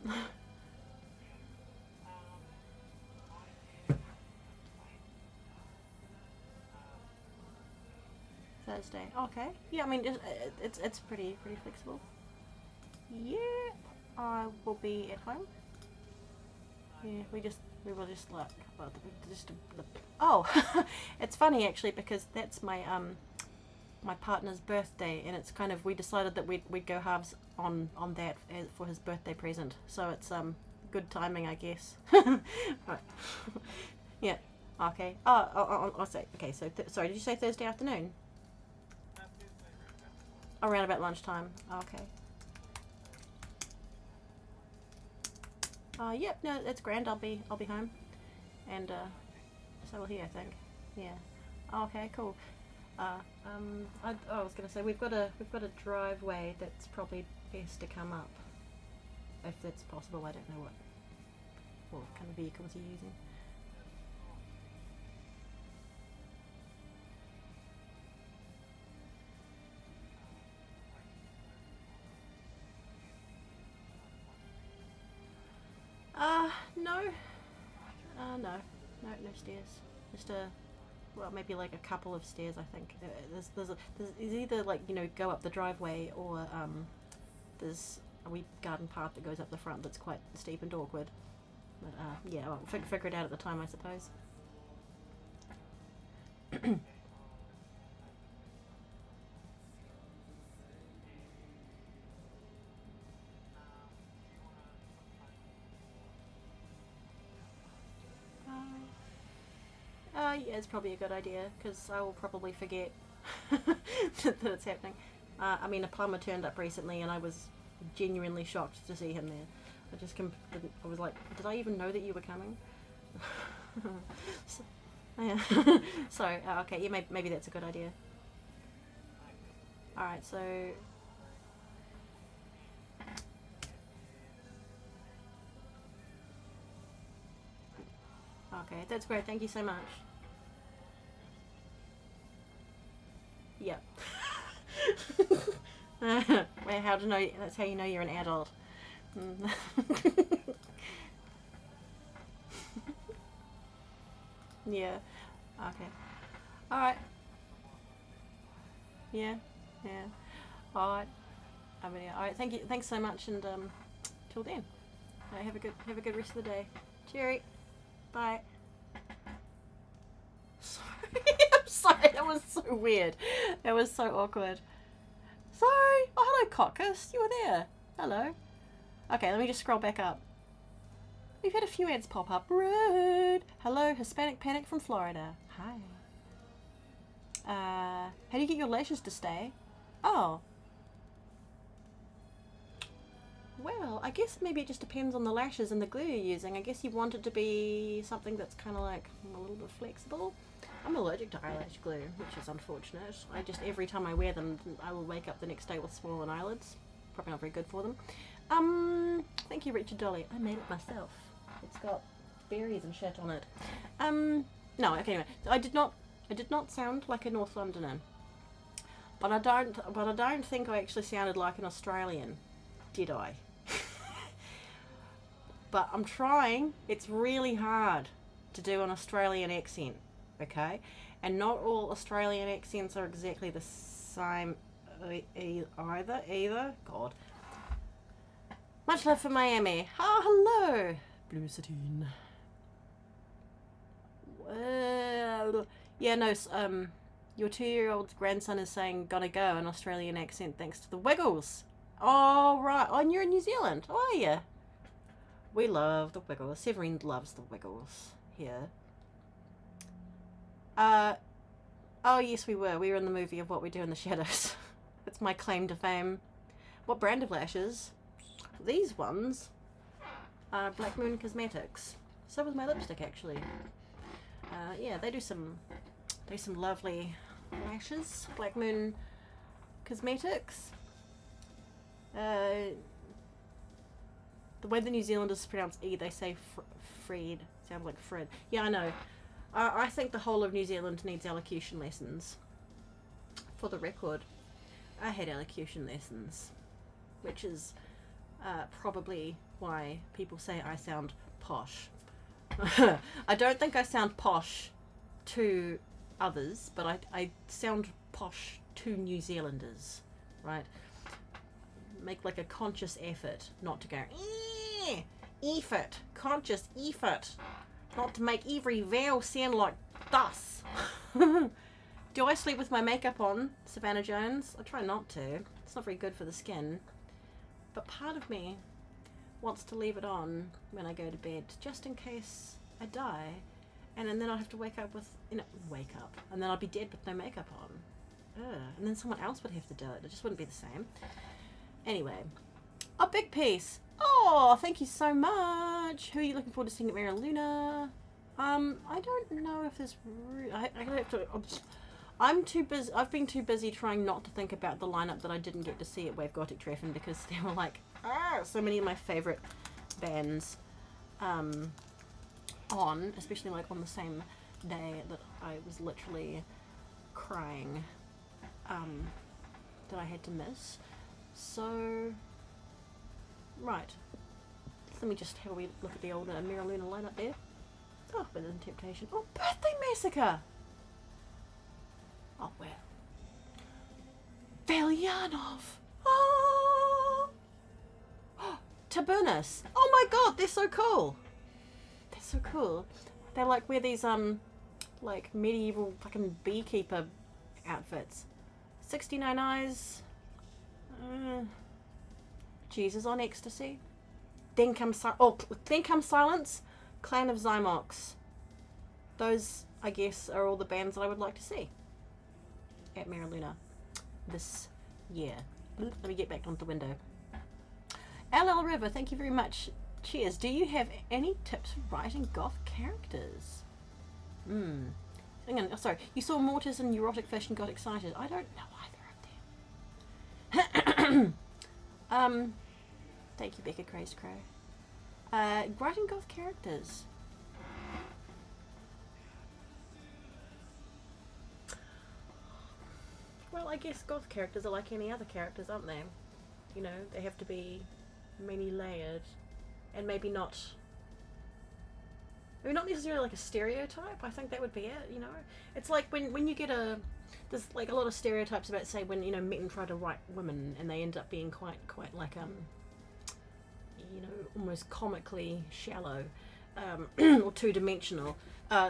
Thursday. Okay. Yeah, I mean it's pretty flexible. Yeah, I will be at home. Yeah, we will just like oh, it's funny actually because that's my my partner's birthday, and it's kind of we decided that we'd go halves on that for his birthday present. So it's good timing, I guess. Right. Yeah. Okay. I'll say. Okay. So sorry, did you say Thursday afternoon? Around about lunchtime. Okay. Yep, no, that's grand. I'll be home, and so will he, I think. Yeah. Okay, cool. I was gonna say we've got a driveway that's probably best to come up, if that's possible. I don't know what kind of vehicles you're using. No. No stairs. Just well, maybe like a couple of stairs, I think. There's either like, you know, go up the driveway, or there's a wee garden path that goes up the front that's quite steep and awkward. But yeah, I'll figure it out at the time, I suppose. Yeah, it's probably a good idea, because I will probably forget that it's happening. I mean, a plumber turned up recently, and I was genuinely shocked to see him there. I just I was like, did I even know that you were coming? So, yeah. So, okay, yeah, maybe that's a good idea. Alright, so... Okay, that's great, thank you so much. Yep. Well, how to know? That's how you know you're an adult. Yeah. Okay. All right. Yeah. Yeah. All right. I mean, all right. Thank you. Thanks so much, and till then, have a good rest of the day. Cheery. Bye. Sorry. I'm sorry. That was so weird. That was so awkward. Sorry. Oh, hello, Caucus. You were there. Hello. Okay, let me just scroll back up. We've had a few ads pop up. Rude. Hello, Hispanic Panic from Florida. Hi. How do you get your lashes to stay? Oh. Well, I guess maybe it just depends on the lashes and the glue you're using. I guess you want it to be something that's kind of like a little bit flexible. I'm allergic to eyelash glue, which is unfortunate. Every time I wear them, I will wake up the next day with swollen eyelids. Probably not very good for them. Thank you, Richard Dolly. I made it myself. It's got berries and shit on it. No, okay, anyway. I did not sound like a North Londoner. But I don't think I actually sounded like an Australian, did I? But I'm trying. It's really hard to do an Australian accent, okay? And not all Australian accents are exactly the same either. God. Much love for Miami. Oh, hello, Blue Satine. Well, yeah, no, your 2-year-old grandson is saying "gotta go" in Australian accent thanks to the Wiggles. Oh, right. Oh, and you're in New Zealand. Oh, are you? We love the Wiggles. Severine loves the Wiggles here. Oh yes, we were. We were in the movie of What We Do in the Shadows. It's my claim to fame. What brand of lashes? These ones are Black Moon Cosmetics. So was my lipstick, actually. Yeah, they do some lovely lashes. Black Moon Cosmetics. The way the New Zealanders pronounce E, they say Fred. Sound like Fred. Yeah, I know. I think the whole of New Zealand needs elocution lessons. For the record, I had elocution lessons, which is probably why people say I sound posh. I don't think I sound posh to others, but I sound posh to New Zealanders, right? Make like a conscious effort not to go effort, conscious effort, not to make every vowel sound like thus. Do I sleep with my makeup on, Savannah Jones? I try not to. It's not very good for the skin. But part of me wants to leave it on when I go to bed, just in case I die. And then I'll have to wake up with, and then I'll be dead with no makeup on. Ugh. And then someone else would have to do it. It just wouldn't be the same. Anyway, a big piece. Oh, thank you so much. Who are you looking forward to seeing at Mira Luna? I don't know if there's. I have to. I'm too busy. I've been too busy trying not to think about the lineup that I didn't get to see at Wave Gothic Treffen because there were like so many of my favorite bands on, especially like on the same day that I was literally crying that I had to miss. So, right. Let me just have a wee look at the old Mira Luna lineup there. Oh, but there's Temptation. Oh, Birthday Massacre! Oh, well. Velyanov! Oh! Tabunas! Oh my god, they're so cool! They're so cool. They like wear these, like medieval fucking beekeeper outfits. 69 Eyes. Jesus on Ecstasy. Then comes Silence. Clan of Zymox. Those, I guess, are all the bands that I would like to see at Mira Luna this year. Let me get back onto the window. LL River, thank you very much. Cheers. Do you have any tips for writing goth characters? Hang on, sorry. You saw Mortis and Neurotic Fish and got excited. I don't know either of them. Thank you, Becca Crazed Crow. Writing goth characters. Well, I guess goth characters are like any other characters, aren't they? You know, they have to be many layered and maybe not necessarily like a stereotype. I think that would be it, you know. It's like when you get there's like a lot of stereotypes about, say, when, you know, men try to write women and they end up being quite like you know, almost comically shallow, or two-dimensional.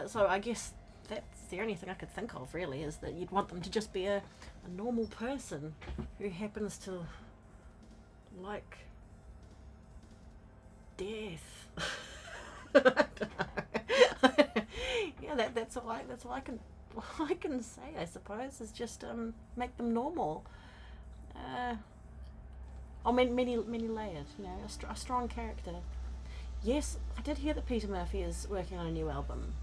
So I guess that's the only thing I could think of, really, is that you'd want them to just be a normal person who happens to like death. Yeah, that's all I can say, I suppose, is just make them normal. Many layered, you know, a strong character. Yes, I did hear that Peter Murphy is working on a new album.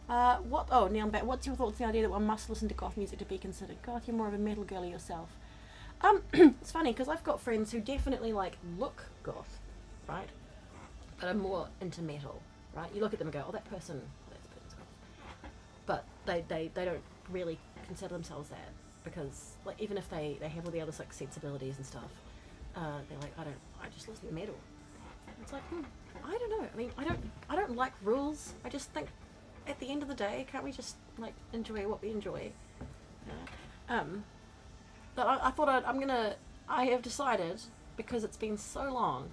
Now I'm back. What's your thoughts on the idea that one must listen to goth music to be considered goth? You're more of a metal girly yourself. It's funny, because I've got friends who definitely, like, look goth, right? But are more into metal, right? You look at them and go, oh, that person's goth. But they don't really consider themselves that. Because, like, even if they have all the other, like, sensibilities and stuff, they're like, I just listen to metal. It's like, I don't know. I mean, I don't like rules. I just think, at the end of the day, can't we just, like, enjoy what we enjoy? But I thought I have decided, because it's been so long,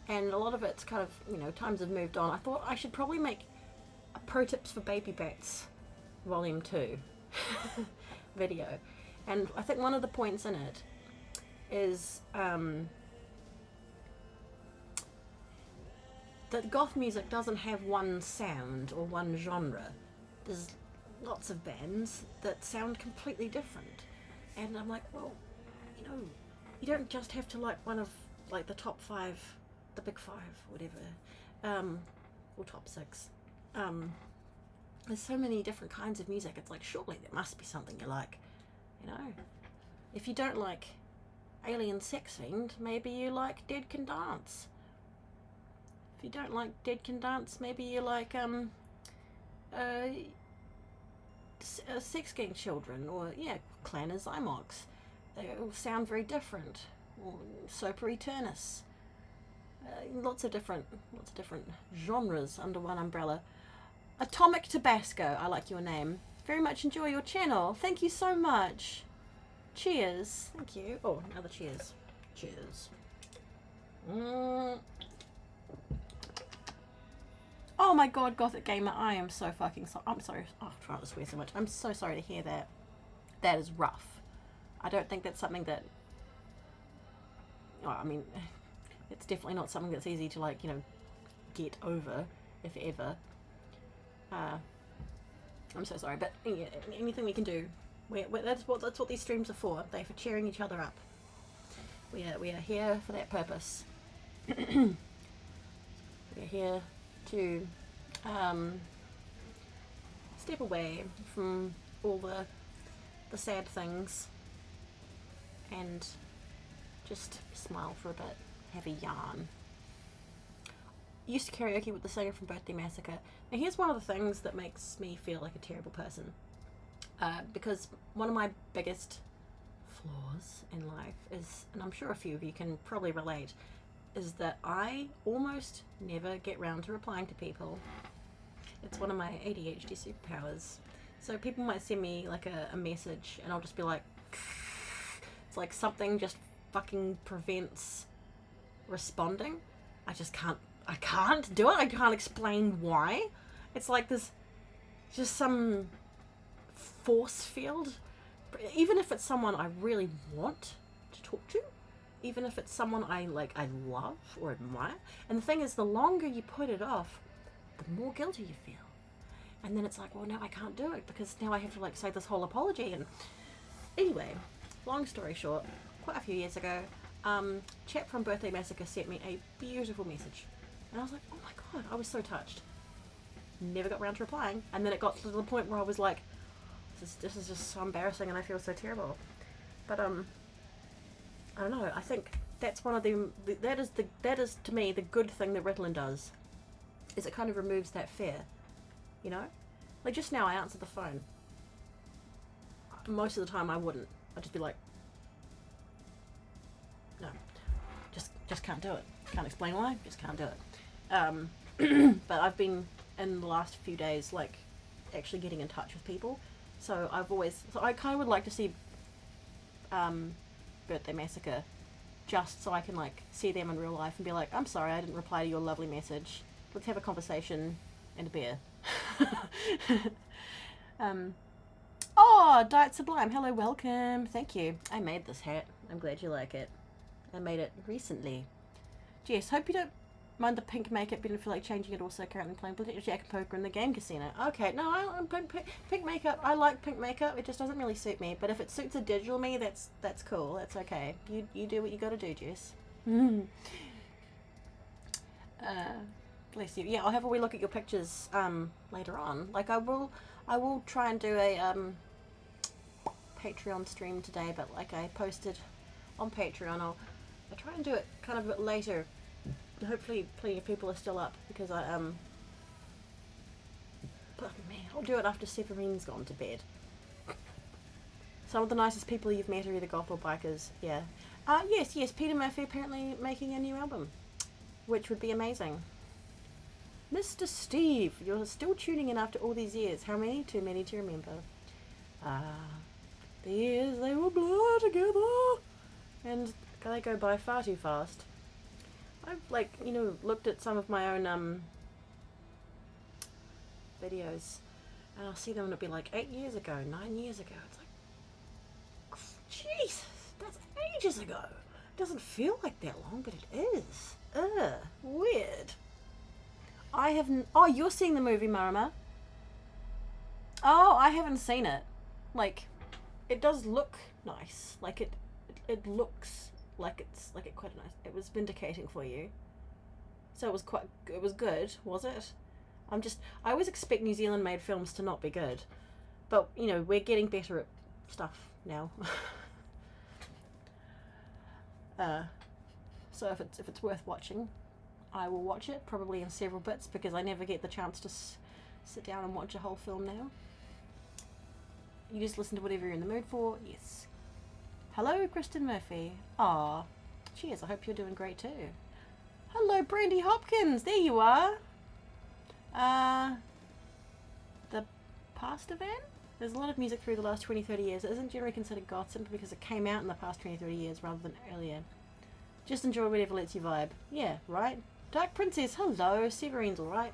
and a lot of it's kind of, you know, times have moved on, I thought I should probably make a Pro Tips for Baby Bats Volume 2 video. And I think one of the points in it is that goth music doesn't have one sound or one genre. there's lots of bands that sound completely different. And I'm like, well, you know, you don't just have to like one of like the top 5, the big 5, whatever, or top 6. There's so many different kinds of music. It's like, surely there must be something you like, you know. If you don't like Alien Sex Fiend, maybe you like Dead Can Dance. If you don't like Dead Can Dance, maybe you like Sex Gang Children, or yeah, Clan of Zymox. They all sound very different. Or Soper Eternus. Lots of different genres under one umbrella. Atomic Tabasco, I like your name. Very much enjoy your channel. Thank you so much. Cheers. Thank you. Oh, another cheers. Cheers. Oh my god, Gothic Gamer, I am so fucking sorry. I'm sorry. Oh, I'm trying to swear so much. I'm so sorry to hear that. That is rough. I don't think that's something that... Oh, I mean, it's definitely not something that's easy to, like, you know, get over, if ever. I'm so sorry, but yeah, anything we can do. That's what these streams are for. They're for cheering each other up. We are here for that purpose. We're here to step away from all the sad things and just smile for a bit, have a yarn. Used to karaoke with the singer from Birthday Massacre. Now here's one of the things that makes me feel like a terrible person. Because one of my biggest flaws in life is, and I'm sure a few of you can probably relate, is that I almost never get round to replying to people. It's one of my ADHD superpowers. So people might send me like a message and I'll just be like, it's like something just fucking prevents responding. I can't do it. I can't explain why. It's like there's just some force field. Even if it's someone I really want to talk to, even if it's someone I love or admire. And the thing is, the longer you put it off, the more guilty you feel. And then it's like, well, now I can't do it because now I have to like say this whole apology. And anyway, long story short, quite a few years ago, chap from Birthday Massacre sent me a beautiful message. And I was like, oh my god, I was so touched. Never got around to replying. And then it got to the point where I was like, this is just so embarrassing and I feel so terrible. But I don't know, I think that's one of that is to me the good thing that Ritalin does, is it kind of removes that fear, you know? Like just now I answered the phone. Most of the time I wouldn't. I'd just be like, no, just can't do it. Can't explain why, just can't do it. But I've been in the last few days like actually getting in touch with people. So I kind of would like to see Birthday Massacre just so I can like see them in real life and be like, I'm sorry I didn't reply to your lovely message. Let's have a conversation and a beer. Oh, Diet Sublime, hello, welcome. Thank you. I made this hat. I'm glad you like it. I made it recently. Jess, hope you don't mind the pink makeup. Didn't feel like changing it. Also currently playing Jack and Poker in the game casino. Okay, no, pink makeup. I like pink makeup. It just doesn't really suit me. But if it suits a digital me, that's cool. That's okay. You do what you gotta do, Jess. Bless you. Yeah, I'll have a wee look at your pictures later on. Like I will try and do a Patreon stream today, but like I posted on Patreon, I'll try and do it kind of a bit later. Hopefully plenty of people are still up because but man, I'll do it after Severine's gone to bed. Some of the nicest people you've met are either goth or bikers. Yeah. Yes, Peter Murphy apparently making a new album, which would be amazing. Mr. Steve, you're still tuning in after all these years. How many? Too many to remember. The years, they will blur together. And they go by far too fast. I've, looked at some of my own, videos. And I'll see them and it'll be like 8 years ago, 9 years ago. It's like, Jesus, that's ages ago. It doesn't feel like that long, but it is. Weird. Oh, you're seeing the movie, Marama. Oh, I haven't seen it. Like, it does look nice. Like it looks like it quite nice. It was vindicating for you. So it was good, was it? I always expect New Zealand made films to not be good. But, you know, we're getting better at stuff now. So if it's worth watching, I will watch it, probably in several bits, because I never get the chance to sit down and watch a whole film now. You just listen to whatever you're in the mood for. Yes. Hello, Kristen Murphy. Ah, cheers. I hope you're doing great too. Hello, Brandy Hopkins. There you are. The pasta van? There's a lot of music through the last 20-30 years. It isn't generally considered goth simply because it came out in the past 20-30 years rather than earlier. Just enjoy whatever lets you vibe. Yeah, right? Dark Princess, hello. Severine's alright.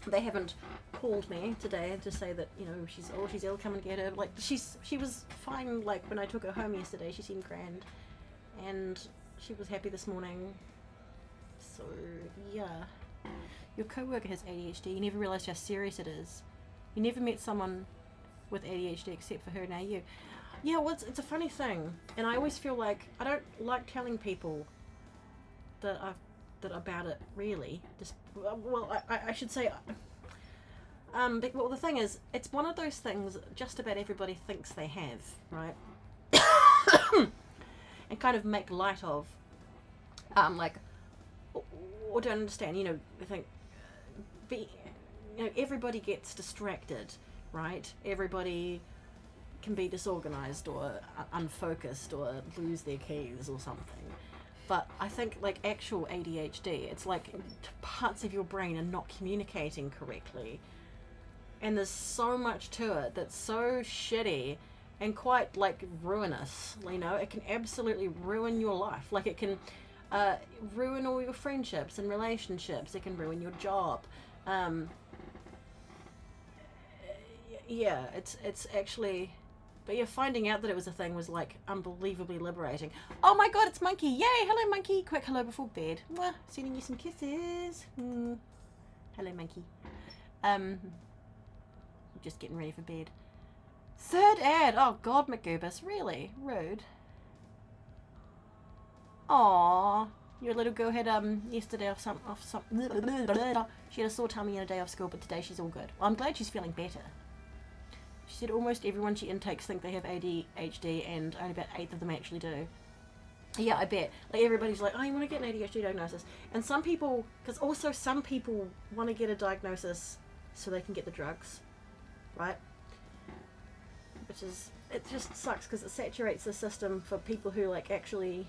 They haven't called me today to say that, you know, she's ill, come and get her. Like, she was fine, like, when I took her home yesterday. She seemed grand. And she was happy this morning. So, yeah. Your co-worker has ADHD. You never realised how serious it is. You never met someone with ADHD except for her, now you. Yeah, well, it's a funny thing. And I always feel like I don't like telling people that about it, really. Just, well, I should say, well, the thing is, it's one of those things just about everybody thinks they have, right? And kind of make light of, like, or don't understand, you know, I think, you know, everybody gets distracted, right? Everybody can be disorganized or unfocused or lose their keys or something. But I think, like, actual ADHD, it's like parts of your brain are not communicating correctly. And there's so much to it that's so shitty and quite, like, ruinous, you know? It can absolutely ruin your life. Like, it can ruin all your friendships and relationships. It can ruin your job. Yeah, it's actually... But yeah, finding out that it was a thing was, like, unbelievably liberating. Oh my god, it's Monkey! Yay! Hello, Monkey! Quick hello before bed. Mwah, sending you some kisses. Hello, Monkey. Just getting ready for bed. Third ad! Oh god, McGoobus. Really? Rude. Aww. Your little girl had, yesterday off some... She had a sore tummy and a day off school, but today she's all good. Well, I'm glad she's feeling better. She said almost everyone she intakes think they have ADHD and only about 8 of them actually do. Yeah, I bet. Like, everybody's like, oh, you want to get an ADHD diagnosis. And some people, because also some people want to get a diagnosis so they can get the drugs, right? Which is, it just sucks because it saturates the system for people who, like, actually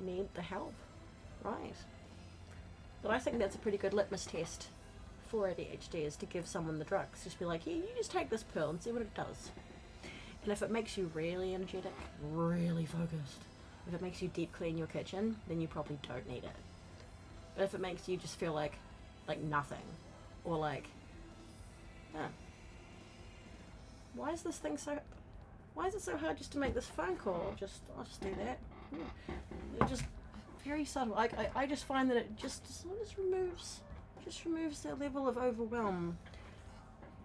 need the help, right? But I think that's a pretty good litmus test for ADHD, is to give someone the drugs. Just be like, here, you just take this pill and see what it does. And if it makes you really energetic, really focused, if it makes you deep clean your kitchen, then you probably don't need it. But if it makes you just feel like nothing, or like, why is this thing so, why is it so hard just to make this phone call? I'll just do that. It just, very subtle. I just find that it just removes that level of overwhelm.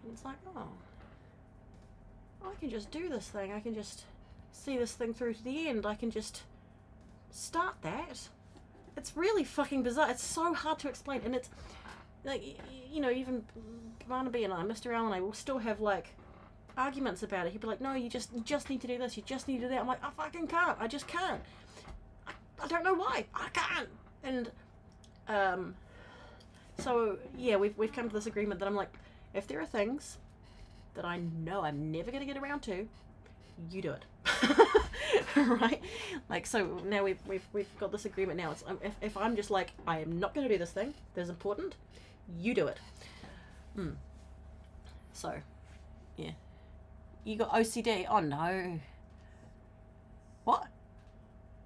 And it's like, oh, I can just do this thing. I can just see this thing through to the end. I can just start that. It's really fucking bizarre. It's so hard to explain. And it's, like, you know, even Barnaby and I, Mr. Allen and I, will still have, like, arguments about it. He'd be like, no, you just need to do this. You just need to do that. I'm like, I fucking can't. I just can't. I don't know why. I can't. And, so, yeah, we've come to this agreement that I'm like, if there are things that I know I'm never going to get around to, you do it. Right? Like, so now we've got this agreement now. It's, if I'm just like, I am not going to do this thing that is important, you do it. So, yeah. You got OCD? Oh, no. What?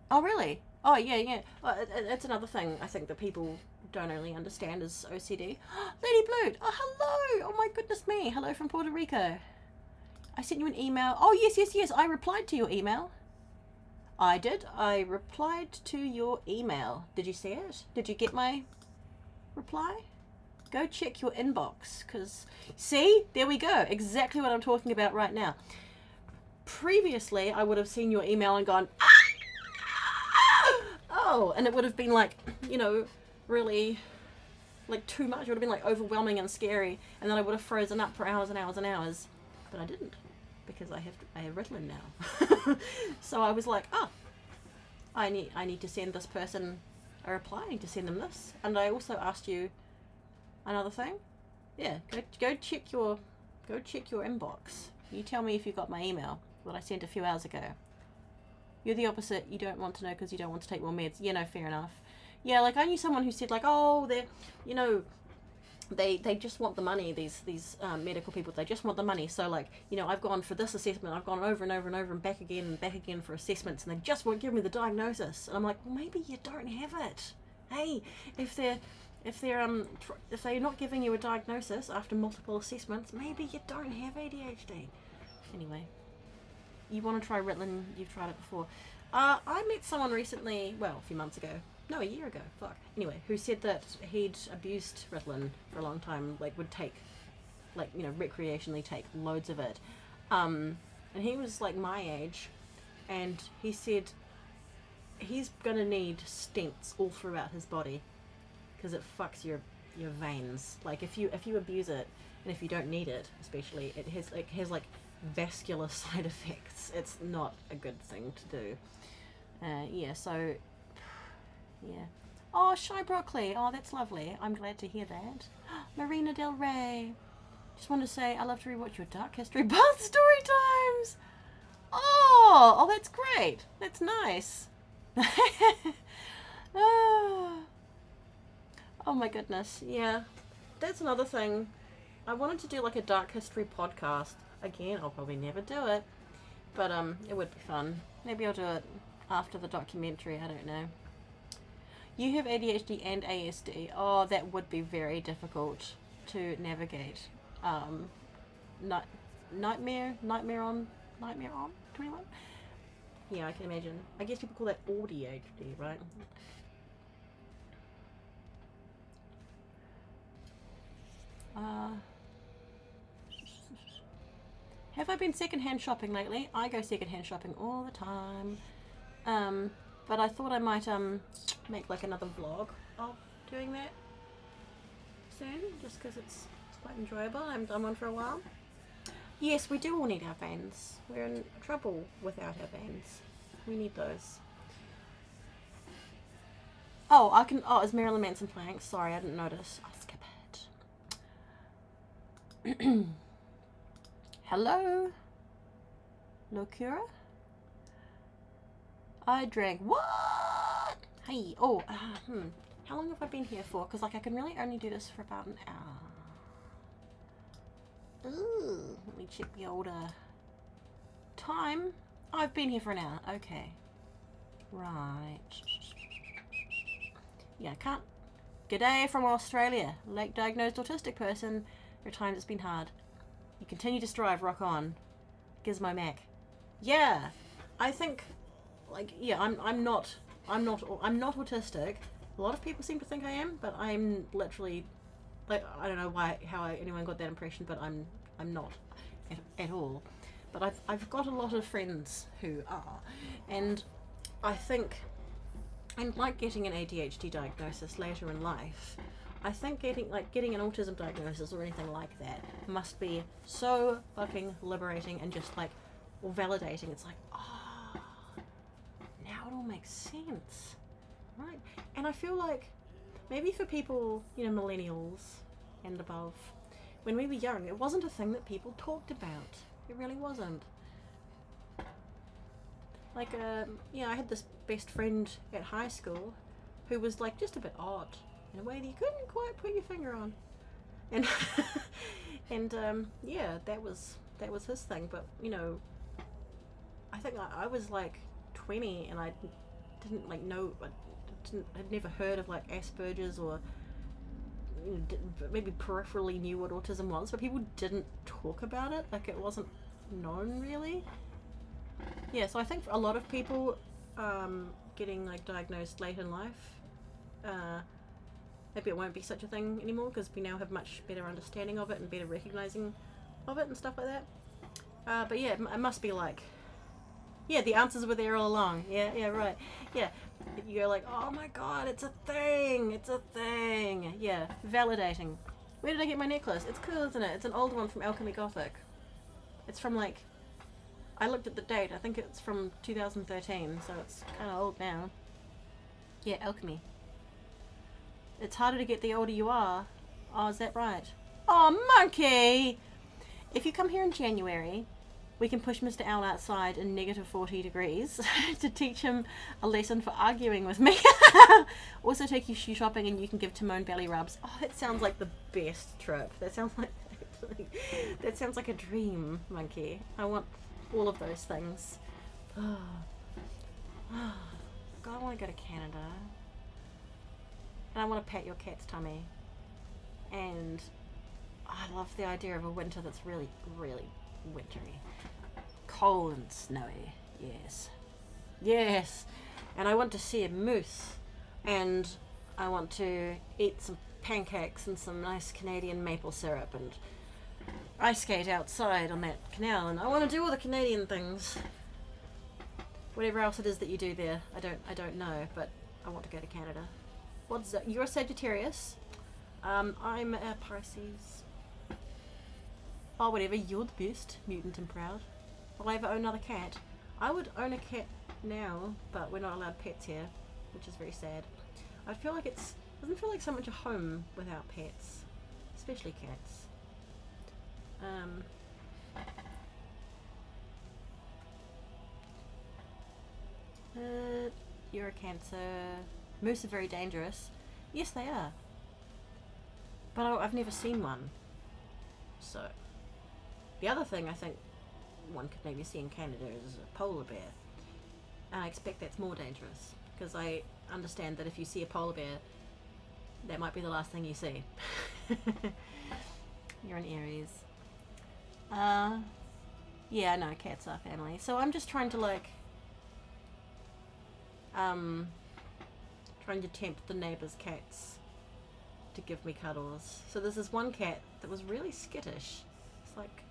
Oh, really? Oh, yeah. Well, it's another thing I think that people don't really understand is OCD. Lady Blue! Oh, hello! Oh my goodness me. Hello from Puerto Rico. I sent you an email. Oh, yes. I replied to your email. I did. I replied to your email. Did you see it? Did you get my reply? Go check your inbox, because, see, there we go. Exactly what I'm talking about right now. Previously, I would have seen your email and gone, oh, and it would have been like, you know, really, like too much. It would have been like overwhelming and scary, and then I would have frozen up for hours and hours and hours. But I didn't, because I have Ritalin now. So I was like, oh, I need to send this person a reply. I need to send them this. And I also asked you another thing. Yeah, go check your inbox. You tell me if you got my email that I sent a few hours ago. You're the opposite. You don't want to know because you don't want to take more meds. Yeah, no, fair enough. Yeah, like I knew someone who said like, oh, they're, you know, they just want the money. These medical people, they just want the money. So like, you know, I've gone for this assessment. I've gone over and over and over and back again for assessments, and they just won't give me the diagnosis. And I'm like, well, maybe you don't have it. Hey, if they're not giving you a diagnosis after multiple assessments, maybe you don't have ADHD. Anyway, you want to try Ritalin? You've tried it before. I met someone recently, well, a few months ago. No, a year ago. Fuck. Anyway, who said that he'd abused Ritalin for a long time, like would take, like, you know, recreationally take loads of it. And he was like my age, and he said he's gonna need stents all throughout his body because it fucks your veins. Like if you abuse it, and if you don't need it, especially, it has like vascular side effects. It's not a good thing to do. Yeah, so yeah. Oh, Shy Broccoli. Oh, that's lovely. I'm glad to hear that. Marina Del Rey. Just wanted to say I love to rewatch your Dark History Bath story times. Oh, that's great. That's nice. Oh my goodness. Yeah. That's another thing. I wanted to do like a Dark History podcast. Again, I'll probably never do it. But it would be fun. Maybe I'll do it after the documentary. I don't know. You have ADHD and ASD. Oh, that would be very difficult to navigate. Nightmare on 21? Yeah, I can imagine. I guess people call that ADHD, right? Have I been secondhand shopping lately? I go secondhand shopping all the time. But I thought I might make like another vlog of doing that soon, just because it's quite enjoyable. I haven't done one for a while. Yes, we do all need our vans. We're in trouble without our vans. We need those. Oh, is Marilyn Manson playing? Sorry, I didn't notice. I'll skip it. Hello? Locura? I drank what? Hey, oh, how long have I been here for? Because like I can really only do this for about an hour. Ooh, let me check the older time. Oh, I've been here for an hour. Okay, right. Yeah, I can't. G'day from Australia, late diagnosed autistic person. Your time has been hard. You continue to strive. Rock on, Gizmo Mac. Yeah, I think. Like, yeah, I'm not autistic. A lot of people seem to think I am, but I'm literally, like, I don't know how anyone got that impression, but I'm not at all. But I've got a lot of friends who are, and I think, and like getting an ADHD diagnosis later in life, I think getting an autism diagnosis or anything like that must be so fucking liberating and just like, or validating. It's like, now it all makes sense, right? And I feel like maybe for people, you know, millennials and above, when we were young, it wasn't a thing that people talked about. It really wasn't. Like, yeah, I had this best friend at high school who was like just a bit odd in a way that you couldn't quite put your finger on, and yeah, that was his thing. But you know, I think I was like 20 and I didn't like know, I'd never heard of like Asperger's, or you know, maybe peripherally knew what autism was, but people didn't talk about it, like it wasn't known really. Yeah, so I think for a lot of people getting like diagnosed late in life, maybe it won't be such a thing anymore because we now have much better understanding of it and better recognizing of it and stuff like that. But yeah, it must be like, yeah, the answers were there all along. Yeah, right. Yeah, you're like, oh my god, it's a thing. It's a thing. Yeah, validating. Where did I get my necklace? It's cool, isn't it? It's an old one from Alchemy Gothic. It's from like, I looked at the date. I think it's from 2013, so it's kind of old now. Yeah, Alchemy. It's harder to get the older you are. Oh, is that right? Oh, monkey! If you come here in January, we can push Mr. Owl outside in negative 40 degrees to teach him a lesson for arguing with me. Also take you shoe shopping and you can give Timon belly rubs. Oh, that sounds like the best trip. That sounds like a dream, monkey. I want all of those things. Oh. God, I want to go to Canada. And I want to pat your cat's tummy. And I love the idea of a winter that's really, really wintry. Cold and snowy. Yes. Yes. And I want to see a moose. And I want to eat some pancakes and some nice Canadian maple syrup and ice skate outside on that canal. And I want to do all the Canadian things. Whatever else it is that you do there. I don't know, but I want to go to Canada. What's that? You're a Sagittarius. I'm a Pisces. Oh, whatever. You're the best. Mutant and proud. Will I ever own another cat? I would own a cat now, but we're not allowed pets here, which is very sad. I feel like doesn't feel like so much a home without pets, especially cats. You're a Cancer. Moose are very dangerous. Yes, they are. But I've never seen one. So, the other thing I think one could maybe see in Canada is a polar bear. And I expect that's more dangerous. Because I understand that if you see a polar bear, that might be the last thing you see. You're an Aries. Yeah, no, cats are family. So I'm just trying to like, trying to tempt the neighbours' cats to give me cuddles. So there's this one cat that was really skittish. It's like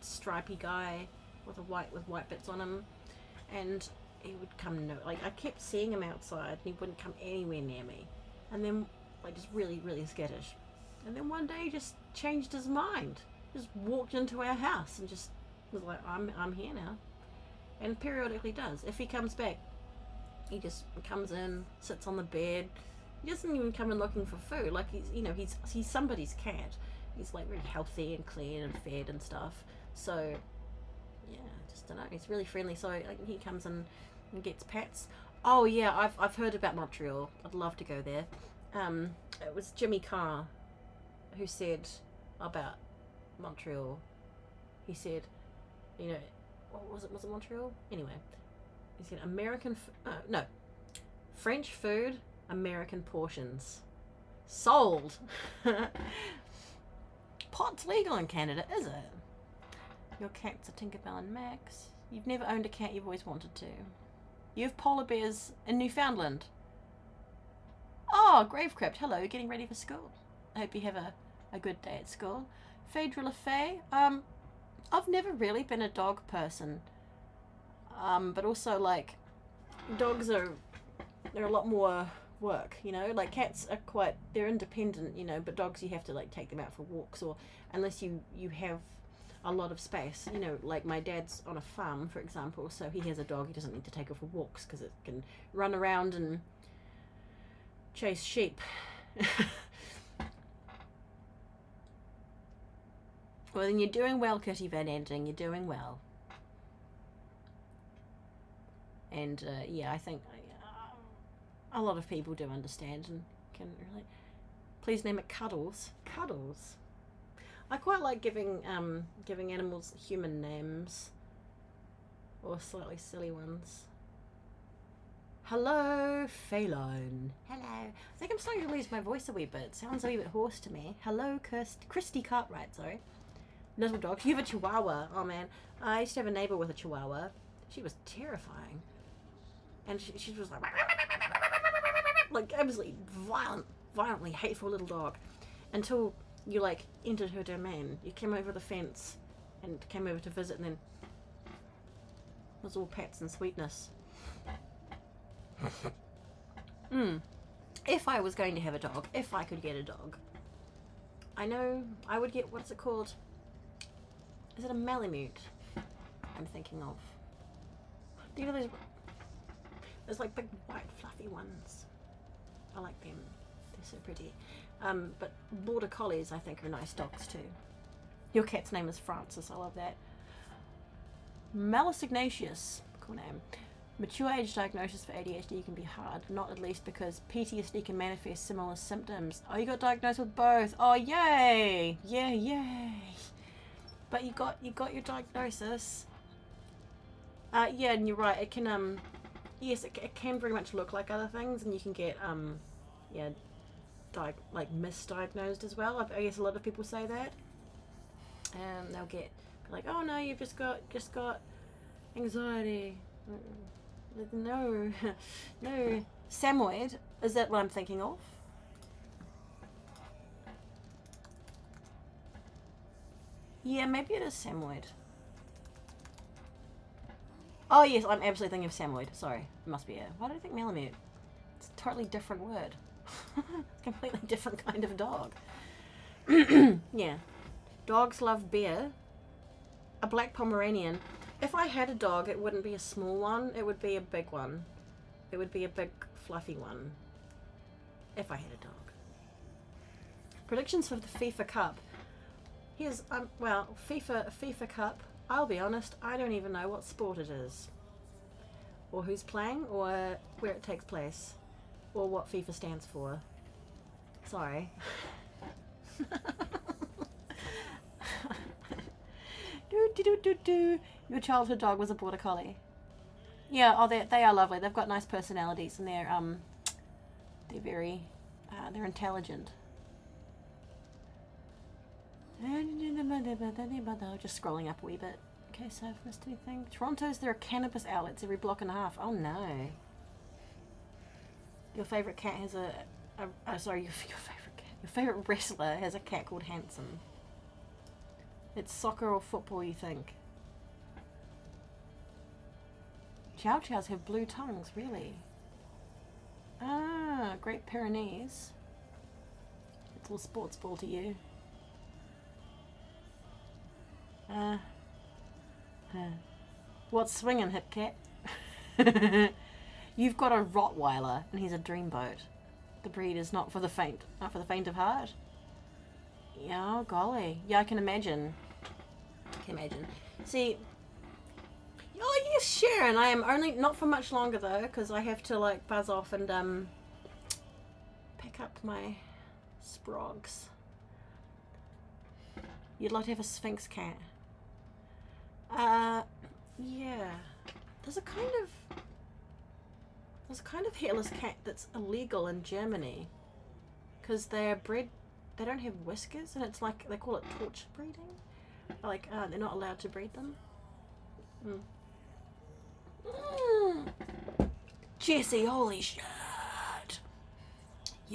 stripy guy with white bits on him, and he would come like I kept seeing him outside and he wouldn't come anywhere near me, and then like just really skittish, and then one day he just changed his mind, just walked into our house and just was like, I'm here now, and periodically does. If he comes back, he just comes in, sits on the bed. He doesn't even come in looking for food. Like he's somebody's cat. He's like really healthy and clean and fed and stuff. So yeah, I just don't know. He's really friendly. So like, he comes in and gets pets. Oh yeah, I've heard about Montreal. I'd love to go there. It was Jimmy Carr who said about Montreal. He said, what was it? Was it Montreal? Anyway, he said French food, American portions. Sold. Pot's legal in Canada, is it? Your cat's a Tinkerbell and Max. You've never owned a cat, you've always wanted to. You have polar bears in Newfoundland. Oh, Grave Crypt, hello, getting ready for school. I hope you have a good day at school. Phaedra LaFay, I've never really been a dog person. But also, like, dogs they're a lot more work, like cats are they're independent, but dogs you have to like take them out for walks, or unless you have a lot of space, like my dad's on a farm, for example, so he has a dog. He doesn't need to take her for walks because it can run around and chase sheep. Well, then you're doing well, Kitty Van Ending, you're doing well. And yeah, I think a lot of people do understand and can relate. Please name it Cuddles. Cuddles. I quite like giving animals human names, or slightly silly ones. Hello, Feline. Hello. I think I'm starting to lose my voice a wee bit. It sounds a wee bit hoarse to me. Hello, Christy Cartwright. Sorry. Little dog. You have a Chihuahua. Oh man, I used to have a neighbour with a Chihuahua. She was terrifying, and she was like absolutely violently hateful little dog, until you like entered her domain. You came over the fence and came over to visit, and then it was all pats and sweetness. If I was going to have a dog, if I could get a dog, I know I would get, what's it called? Is it a Malamute I'm thinking of? You know those like big white fluffy ones? I like them. They're so pretty. But border collies I think are nice dogs too. Your cat's name is Francis. I love that. Malus Ignatius, cool name. Mature age diagnosis for ADHD can be hard, not at least because PTSD can manifest similar symptoms. Oh, you got diagnosed with both. Oh, yay! Yeah, yay! But you got your diagnosis. Yeah, and you're right. It can yes, it can very much look like other things, and you can get yeah, like misdiagnosed as well. I guess a lot of people say that. They'll get like, oh no, you've just got anxiety. No, no. Samoyed, is that what I'm thinking of? Yeah, maybe it is Samoyed. Oh yes, I'm absolutely thinking of Samoyed. Sorry, it must be a. Why did I think Malamute? It's a totally different word. Completely different kind of dog. Yeah. Dogs love beer. A black Pomeranian. If I had a dog, it wouldn't be a small one. It would be a big one. It would be a big, fluffy one. If I had a dog. Predictions for the FIFA Cup. Here's, well, FIFA Cup. I'll be honest, I don't even know what sport it is. Or who's playing, or where it takes place. Or what FIFA stands for. Sorry. Your childhood dog was a border collie. Yeah, oh, they are lovely. They've got nice personalities, and they're very they're intelligent. Just scrolling up a wee bit. Okay, so I've missed anything. Toronto's, there are cannabis outlets every block and a half. Oh no. Your favourite cat has sorry, your favourite cat. Your favourite wrestler has a cat called Hanson. It's soccer or football, you think? Chow Chows have blue tongues, really? Ah, Great Pyrenees. It's all sports ball to you. What's swinging, hip cat? You've got a Rottweiler, and he's a dreamboat. The breed is not for the faint of heart. Yeah, golly. Yeah, I can imagine. See, oh yes, Sharon. I am only not for much longer though, because I have to like buzz off and pick up my sprogs. You'd like to have a Sphinx cat? Yeah. There's a kind of hairless cat that's illegal in Germany, because they're bred. They don't have whiskers, and it's like they call it torture breeding. Like, they're not allowed to breed them. Jesse, holy shit!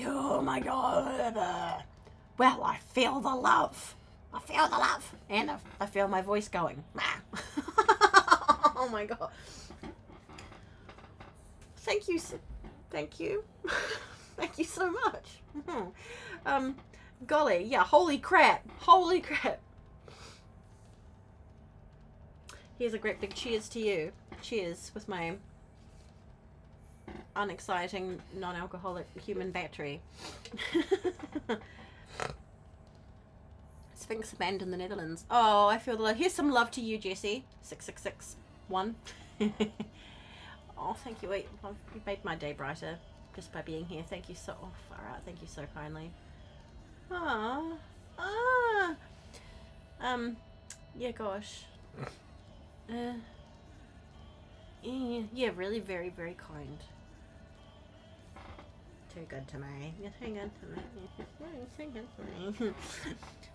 Oh my god! Well, I feel the love. And I feel my voice going. Oh my god! Thank you, thank you so much. Golly, yeah, holy crap. Here's a great big cheers to you. Cheers with my unexciting, non-alcoholic human battery. Sphinx band in the Netherlands. Oh, I feel the love. Here's some love to you, Jessie. 6661. Oh, thank you. You made my day brighter just by being here. Thank you so. Oh, far out. Thank you so kindly. Yeah, gosh. Yeah, really very, very kind. Too good to me. You're too good to me. You're too good to me.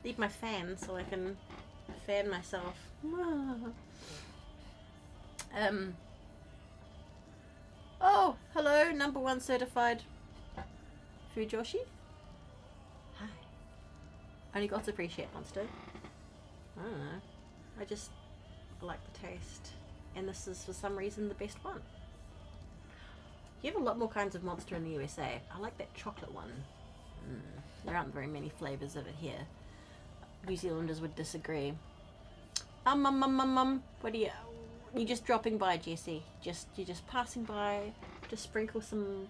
Leave my fan so I can fan myself. Oh, hello, #1 certified Fujoshi. Only gods appreciate monster. I don't know. I just like the taste. And this is, for some reason, the best one. You have a lot more kinds of monster in the USA. I like that chocolate one. There aren't very many flavours of it here. New Zealanders would disagree. What are you... You're just dropping by, Jessie. You're just passing by. Just sprinkle some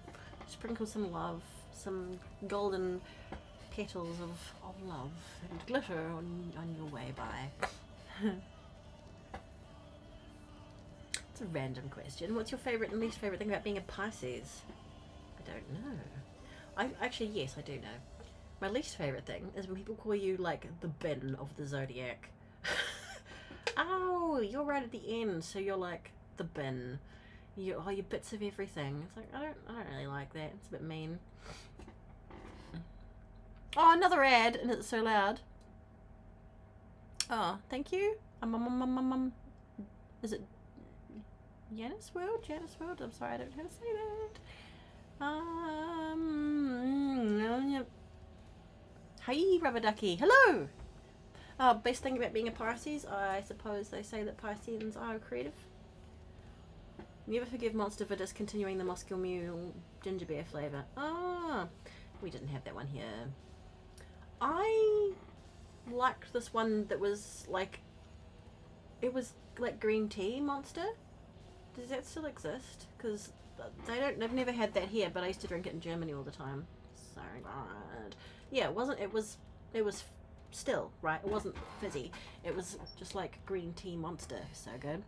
love, some golden petals of love and glitter on your way by. It's a random question. What's your favourite and least favourite thing about being a Pisces? I don't know. Actually, yes, I do know. My least favourite thing is when people call you like the bin of the zodiac. Oh, you're right at the end, so you're like the bin. You're bits of everything. It's like I don't really like that. It's a bit mean. Oh, another ad, and it's so loud. Oh, thank you. Is it Janice World? Janice World? I'm sorry, I don't know how to say that. Hey, Rubber Ducky. Hello. Best thing about being a Pisces, I suppose they say that Pisceans are creative. Never forgive Monster for discontinuing the Moscow Mule ginger beer flavour. Ah, we didn't have that one here. I liked this one that was like, it was like green tea Monster. Does that still exist? Because they've never had that here, but I used to drink it in Germany all the time. So good. Yeah, it was still, right? It wasn't fizzy. It was just like green tea Monster. So good.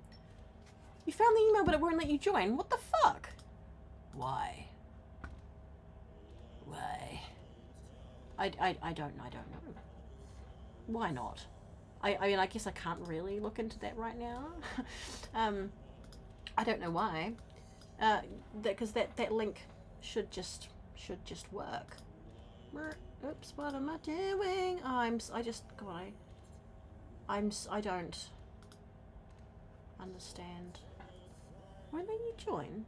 You found the email, but it won't let you join. What the fuck? Why? Why? I don't know. Why not? I mean, I guess I can't really look into that right now. I don't know why. Because that link should just work. Oops, what am I doing? I don't understand. Won't let you join?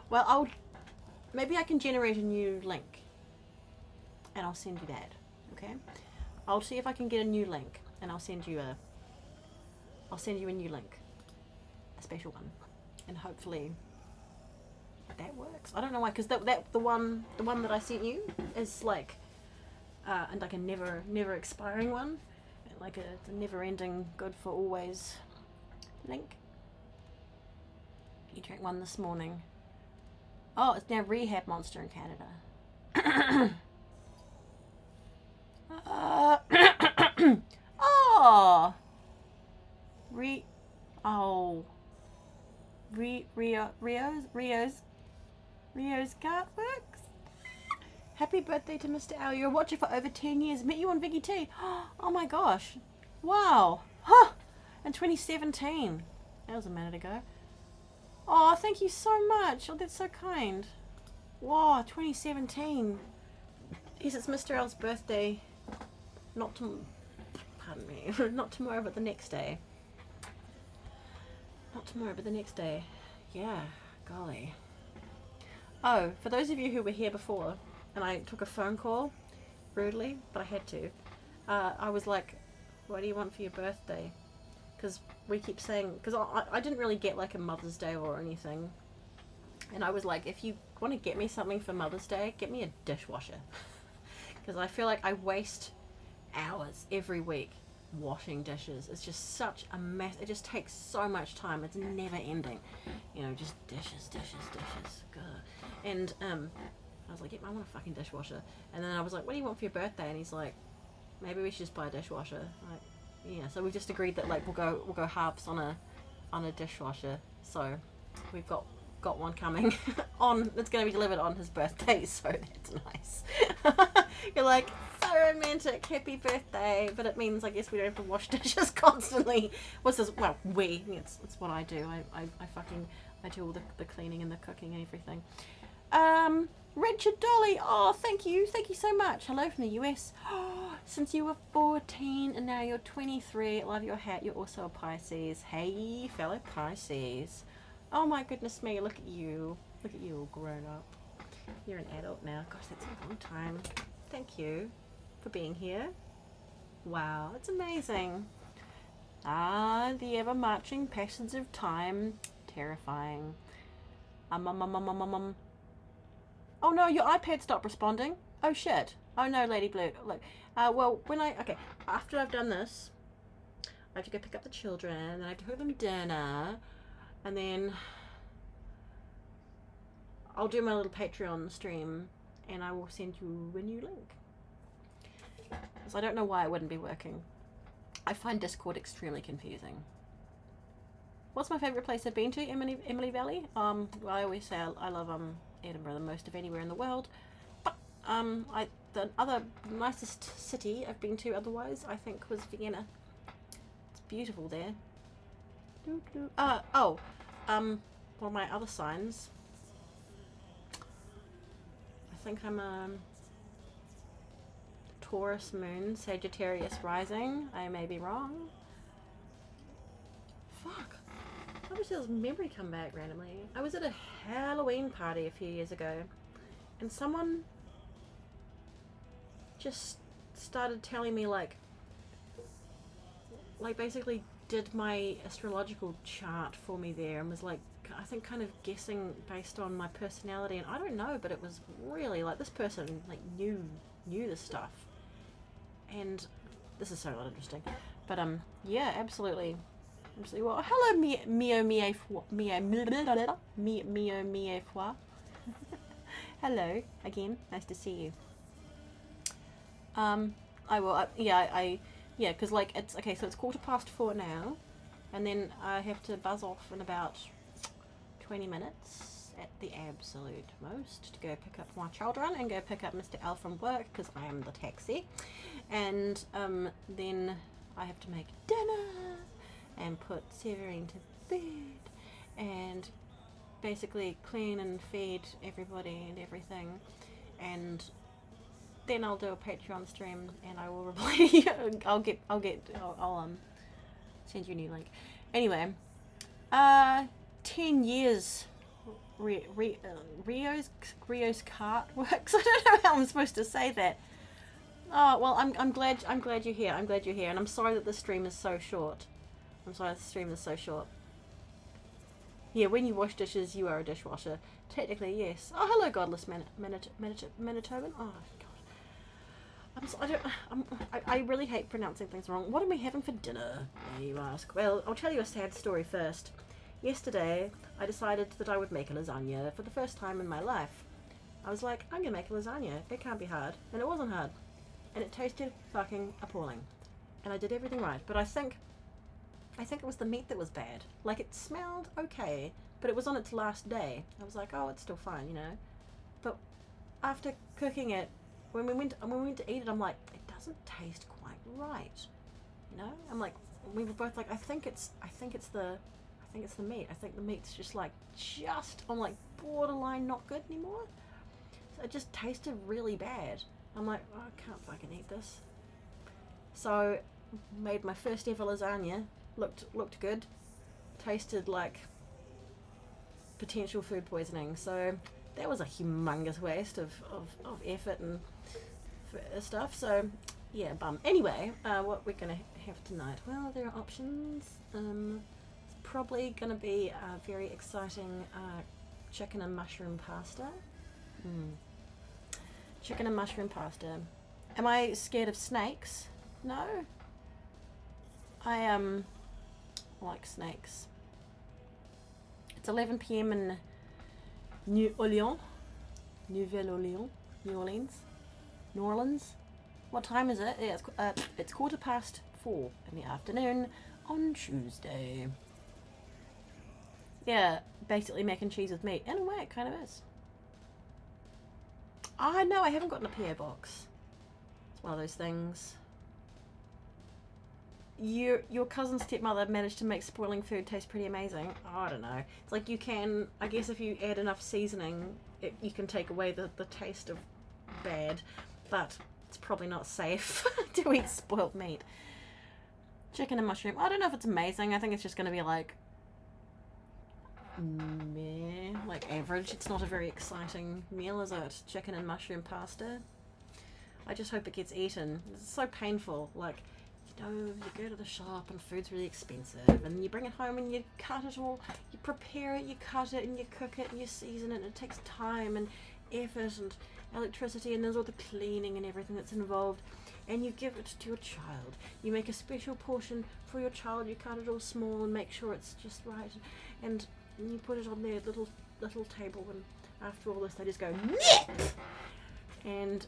Well, maybe I can generate a new link and I'll send you that, okay? I'll see if I can get a new link and I'll send you a new link, a special one, and hopefully that works. I don't know why, because the one that I sent you is like and like a never expiring one, like it's a never ending good for always link. You drank one this morning. Oh, it's now Rehab Monster in Canada. Oh, Rio's Cartworks. Happy birthday to Mr. Al. You're a watcher for over 10 years. Met you on Vicky T. Oh my gosh. Wow. Huh. In 2017. That was a minute ago. Oh, thank you so much. Oh, that's so kind. Wow, 2017. Yes, it's Mr. L's birthday. Pardon me. Not tomorrow, but the next day. Not tomorrow, but the next day. Yeah, golly. Oh, for those of you who were here before, and I took a phone call, rudely, but I had to. I was like, what do you want for your birthday? Because we keep saying, because I didn't really get like a Mother's Day or anything. And I was like, if you want to get me something for Mother's Day, get me a dishwasher. Because I feel like I waste hours every week washing dishes. It's just such a mess. It just takes so much time. It's never ending. You know, just dishes. God. And I was like, yeah, I want a fucking dishwasher. And then I was like, what do you want for your birthday? And he's like, maybe we should just buy a dishwasher. I'm like, yeah. So we just agreed that like we'll go halves on a dishwasher. So we've got one coming on. It's going to be delivered on his birthday. So that's nice. You're like, so romantic, happy birthday, but it means I guess we don't have to wash dishes constantly. What's this? Well, it's what I do. I do all the cleaning and the cooking and everything. Richard Dolly, oh thank you so much. Hello from the US. Since you were 14 and now you're 23, love your hat. You're also a Pisces. Hey fellow Pisces. Oh my goodness me, look at you all grown up. You're an adult now. Gosh, that's a long time. Thank you for being here. Wow, it's amazing. Ah, the ever marching passage of time. Terrifying. Oh no, your iPad stopped responding. Oh shit. Oh no, Lady Blue. Look. Well, okay, after I've done this, I have to go pick up the children, and then I have to cook them dinner, and then I'll do my little Patreon stream, and I will send you a new link. Because I don't know why it wouldn't be working. I find Discord extremely confusing. What's my favourite place I've been to? Emily Valley. I always say I love Edinburgh the most of anywhere in the world. But the other nicest city I've been to otherwise, I think, was Vienna. It's beautiful there. One of my other signs. I think I'm Taurus moon, Sagittarius rising. I may be wrong. Fuck. How does this memory come back randomly? I was at a Halloween party a few years ago, and someone just started telling me like basically did my astrological chart for me there, and was like, I think kind of guessing based on my personality, and I don't know, but it was really like this person like knew this stuff, and this is so not interesting, but yeah, absolutely. Well, hello, Mio. Hello again. Nice to see you. I will. Yeah, because like it's okay. So it's 4:15 now, and then I have to buzz off in about 20 minutes at the absolute most to go pick up my children and go pick up Mr. L from work because I am the taxi, and then I have to make dinner and put Severine to bed and basically clean and feed everybody and everything, and then I'll do a Patreon stream and I will reply to you. I'll send you a new link. Anyway, 10 years Rio's cart works. I don't know how I'm supposed to say that. Oh well, I'm glad you're here. I'm glad you're here, and I'm sorry that the stream is so short. Yeah, when you wash dishes, you are a dishwasher. Technically, yes. Oh, hello, godless Manitoban. Oh God, I really hate pronouncing things wrong. What are we having for dinner, you ask? Well, I'll tell you a sad story first. Yesterday, I decided that I would make a lasagna for the first time in my life. I was like, I'm gonna make a lasagna. It can't be hard, and it wasn't hard, and it tasted fucking appalling, and I did everything right. But I think it was the meat that was bad. Like, it smelled okay, but it was on its last day. I was like, oh, it's still fine, you know. But after cooking it, when we went to eat it, I'm like, it doesn't taste quite right, you know. I'm like, we were both like, I think it's the meat. I think the meat's just on like borderline not good anymore. So it just tasted really bad. I'm like, oh, I can't fucking eat this. So made my first ever lasagna. Looked good. Tasted like potential food poisoning. So that was a humongous waste of effort and stuff. So yeah, bum. Anyway, what we're gonna have tonight? Well, there are options. It's probably gonna be a very exciting chicken and mushroom pasta. Chicken and mushroom pasta. Am I scared of snakes? No. I like snakes. It's 11 p.m. in New Orleans. New Orleans. What time is it? Yeah, it's 4:15 in the afternoon on Tuesday. Yeah, basically mac and cheese with meat. In a way, it kind of is. No, I haven't gotten a PO box. It's one of those things. Your cousin's stepmother managed to make spoiling food taste pretty amazing. Oh, I don't know. It's like you can, I guess if you add enough seasoning, you can take away the taste of bad, but it's probably not safe to eat spoiled meat. Chicken and mushroom. I don't know if it's amazing. I think it's just going to be like meh, like average. It's not a very exciting meal, is it? Chicken and mushroom pasta. I just hope it gets eaten. It's so painful. Like, you go to the shop and food's really expensive, and you bring it home and you cut it all, you prepare it, you cut it, and you cook it, and you season it, and it takes time and effort and electricity, and there's all the cleaning and everything that's involved, and you give it to your child. You make a special portion for your child, you cut it all small and make sure it's just right, and you put it on their little table, and after all this they just go, "Nyeh!" and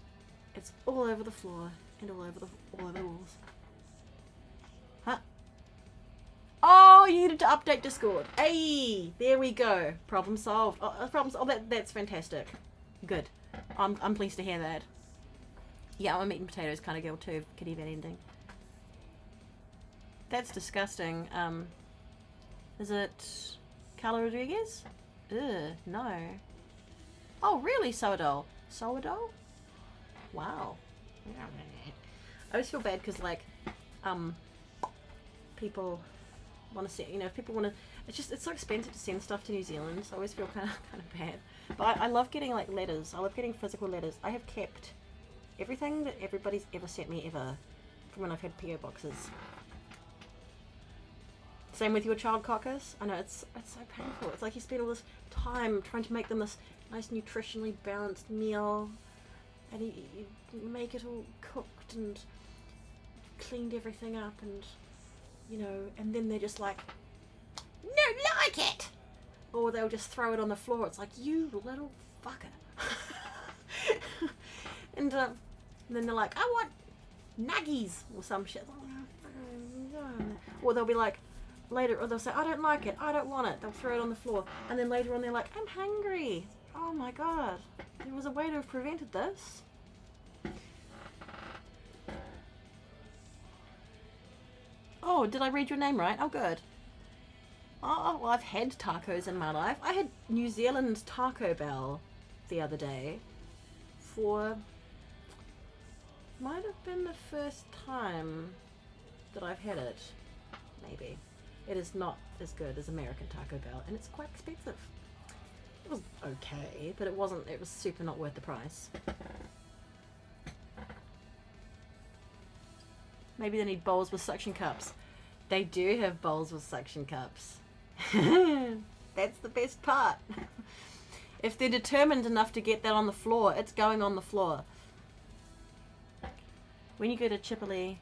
it's all over the floor and all over the walls. Huh? Oh, you needed to update Discord. Hey, there we go. Problem solved. That's fantastic. Good. I'm pleased to hear that. Yeah, I'm a meat and potatoes kind of girl too. Kitty bad ending. That's disgusting. Is it Carla Rodriguez? Ugh, no. Oh, really, Sourdough? Sourdough? Wow. I always feel bad because, like, people want to see, if people want to, it's so expensive to send stuff to New Zealand, so I always feel kind of bad. But I love getting, like, letters. I love getting physical letters. I have kept everything that everybody's ever sent me ever from when I've had PO boxes. Same with your child cockers. I know, it's so painful. It's like you spend all this time trying to make them this nice nutritionally balanced meal, and you make it all cooked and cleaned everything up, and and then they're just like, "Don't like it," or they'll just throw it on the floor. It's like, "You little fucker." and then they're like, "I want nuggies," or some shit. Or they'll be like, later, or they'll say, "I don't like it, I don't want it." They'll throw it on the floor, and then later on they're like, "I'm hungry." Oh my god, there was a way to have prevented this. Oh, did I read your name right? Oh, good. Oh, well, I've had tacos in my life. I had New Zealand Taco Bell the other day might have been the first time that I've had it. Maybe. It is not as good as American Taco Bell, and it's quite expensive. It was okay, but it was super not worth the price. Maybe they need bowls with suction cups. They do have bowls with suction cups. That's the best part. If they're determined enough to get that on the floor, it's going on the floor. When you go to Chipoli,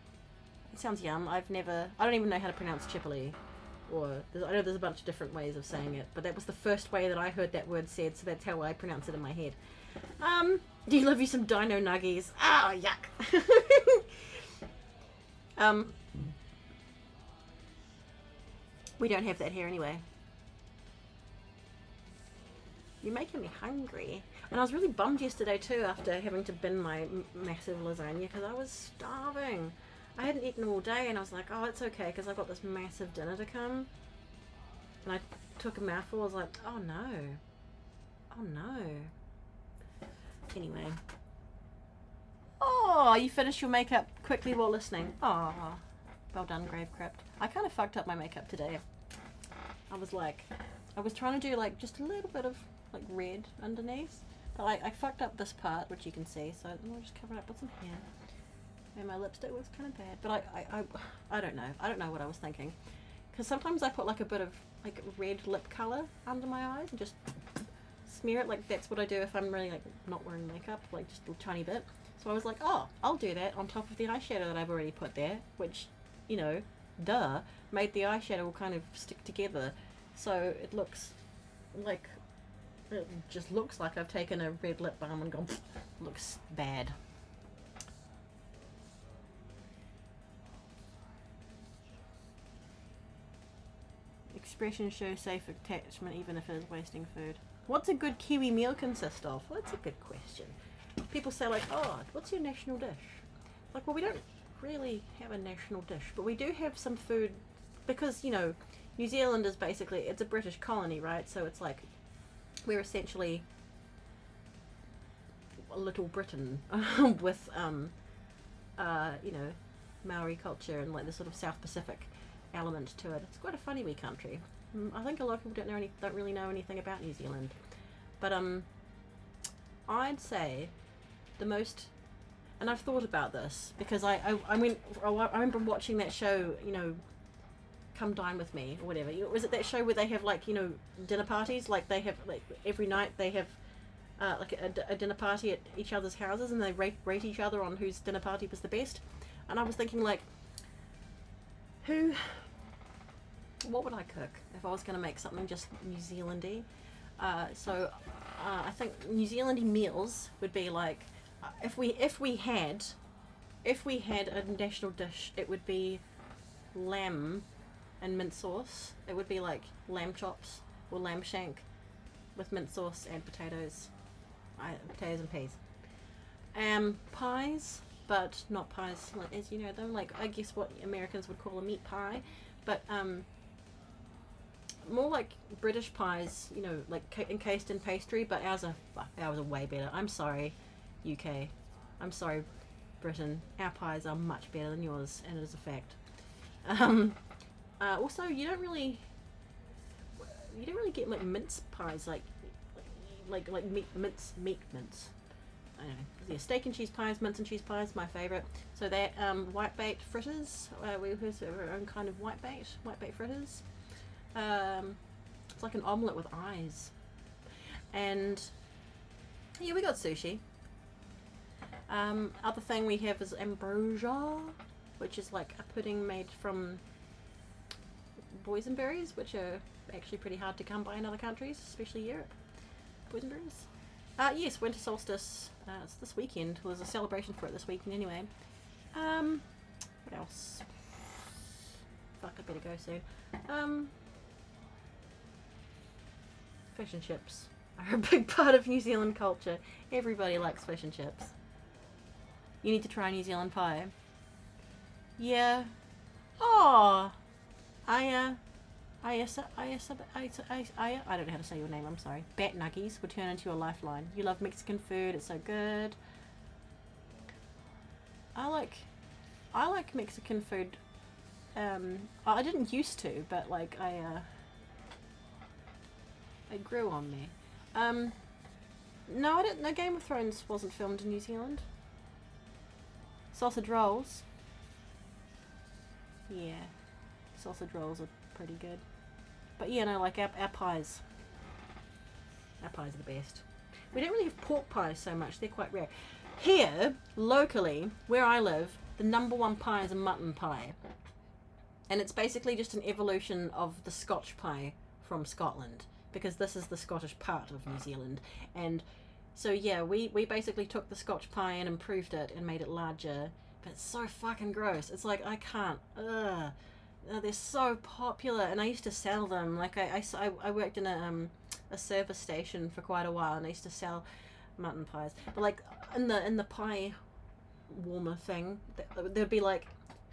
it sounds yum. I don't even know how to pronounce Chipoli. I know there's a bunch of different ways of saying it, but that was the first way that I heard that word said, so that's how I pronounce it in my head. Do you love you some dino nuggies? Ah, yuck. We don't have that here anyway. You're making me hungry. And I was really bummed yesterday too after having to bin my massive lasagna because I was starving. I hadn't eaten all day, and I was like, oh, it's okay because I've got this massive dinner to come. And I took a mouthful. I was like, oh no. Oh no. Anyway. Oh, you finished your makeup quickly while listening. Oh, well done, Grave Crypt. I kind of fucked up my makeup today. I was trying to do like just a little bit of like red underneath, but I fucked up this part, which you can see, so I'll just cover it up with some hair. And my lipstick looks kind of bad, but I don't know. I don't know what I was thinking, because sometimes I put like a bit of like red lip color under my eyes and just smear it. Like that's what I do if I'm really like not wearing makeup, like just a tiny bit. So I was like, oh, I'll do that on top of the eyeshadow that I've already put there, which, duh, made the eyeshadow kind of stick together. So it looks like, it just looks like I've taken a red lip balm and gone, looks bad. Expressions show safe attachment even if it is wasting food. What's a good Kiwi meal consist of? Well, that's a good question. People say like, oh, what's your national dish? Like, well, we don't really have a national dish, but we do have some food because, New Zealand is basically, it's a British colony, right? So it's like, we're essentially a little Britain with, Maori culture and like the sort of South Pacific element to it. It's quite a funny wee country. I think a lot of people don't really know anything about New Zealand, but I'd say the most, and and I've thought about this because I remember watching that show, you know, Come Dine With Me or whatever. Was it that show where they have like, you know, dinner parties? Like they have like every night they have like a dinner party at each other's houses, and they rate each other on whose dinner party was the best. And I was thinking like, what would I cook if I was going to make something just New Zealandy? So I think New Zealandy meals would be like, if we had a national dish, it would be lamb and mint sauce. It would be like lamb chops or lamb shank with mint sauce and potatoes and peas. Pies, but not pies as you know them. Like I guess what Americans would call a meat pie, but more like British pies. You know, like encased in pastry. But ours are way better. I'm sorry, UK. I'm sorry, Britain. Our pies are much better than yours, and it is a fact. Also, you don't really get like mince pies like meat mince. I don't know. Yeah, steak and cheese pies, mince and cheese pies, my favourite. So that white bait fritters. We have our own kind of white bait fritters. It's like an omelette with eyes. And yeah, we got sushi. Other thing we have is ambrosia, which is like a pudding made from boysenberries, which are actually pretty hard to come by in other countries, especially Europe. Boysenberries. Yes, winter solstice. It's this weekend. Well, there's a celebration for it this weekend anyway. What else? Fuck, I better go soon. Fish and chips are a big part of New Zealand culture. Everybody likes fish and chips. You need to try New Zealand pie. Yeah. Oh. I don't know how to say your name, I'm sorry. Bat Nuggies will turn into your lifeline. You love Mexican food, it's so good. I like Mexican food. I didn't used to, but like it grew on me. No, I didn't know Game of Thrones wasn't filmed in New Zealand. Sausage rolls. Yeah. Sausage rolls are pretty good. But yeah, no, like our pies. Our pies are the best. We don't really have pork pies so much. They're quite rare. Here, locally, where I live, the number one pie is a mutton pie. And it's basically just an evolution of the Scotch pie from Scotland. Because this is the Scottish part of New Zealand. And so yeah, we basically took the Scotch pie and improved it and made it larger. But it's so fucking gross. It's like, I can't. Ugh. They're so popular, and I used to sell them. Like I worked in a service station for quite a while, and I used to sell mutton pies. But like in the pie warmer thing, there'd be like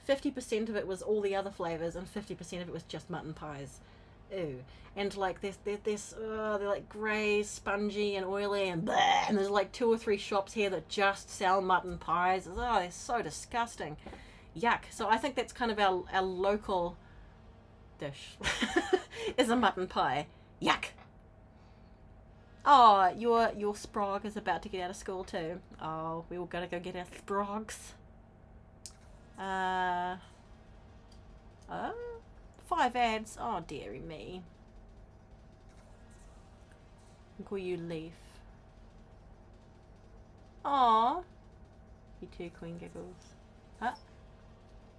50% of it was all the other flavors, and 50% of it was just mutton pies. Ew. And like they're like grey, spongy, and oily, and bleh, and there's like 2 or 3 shops here that just sell mutton pies. Oh, they're so disgusting. Yuck. So I think that's kind of our local dish is a mutton pie. Yuck. Oh, your sprog is about to get out of school too. Oh, we all gotta go get our sprogs. 5 ads. Oh, dearie me. I'll call you Leaf. Aw. You too, Queen Giggles. Huh?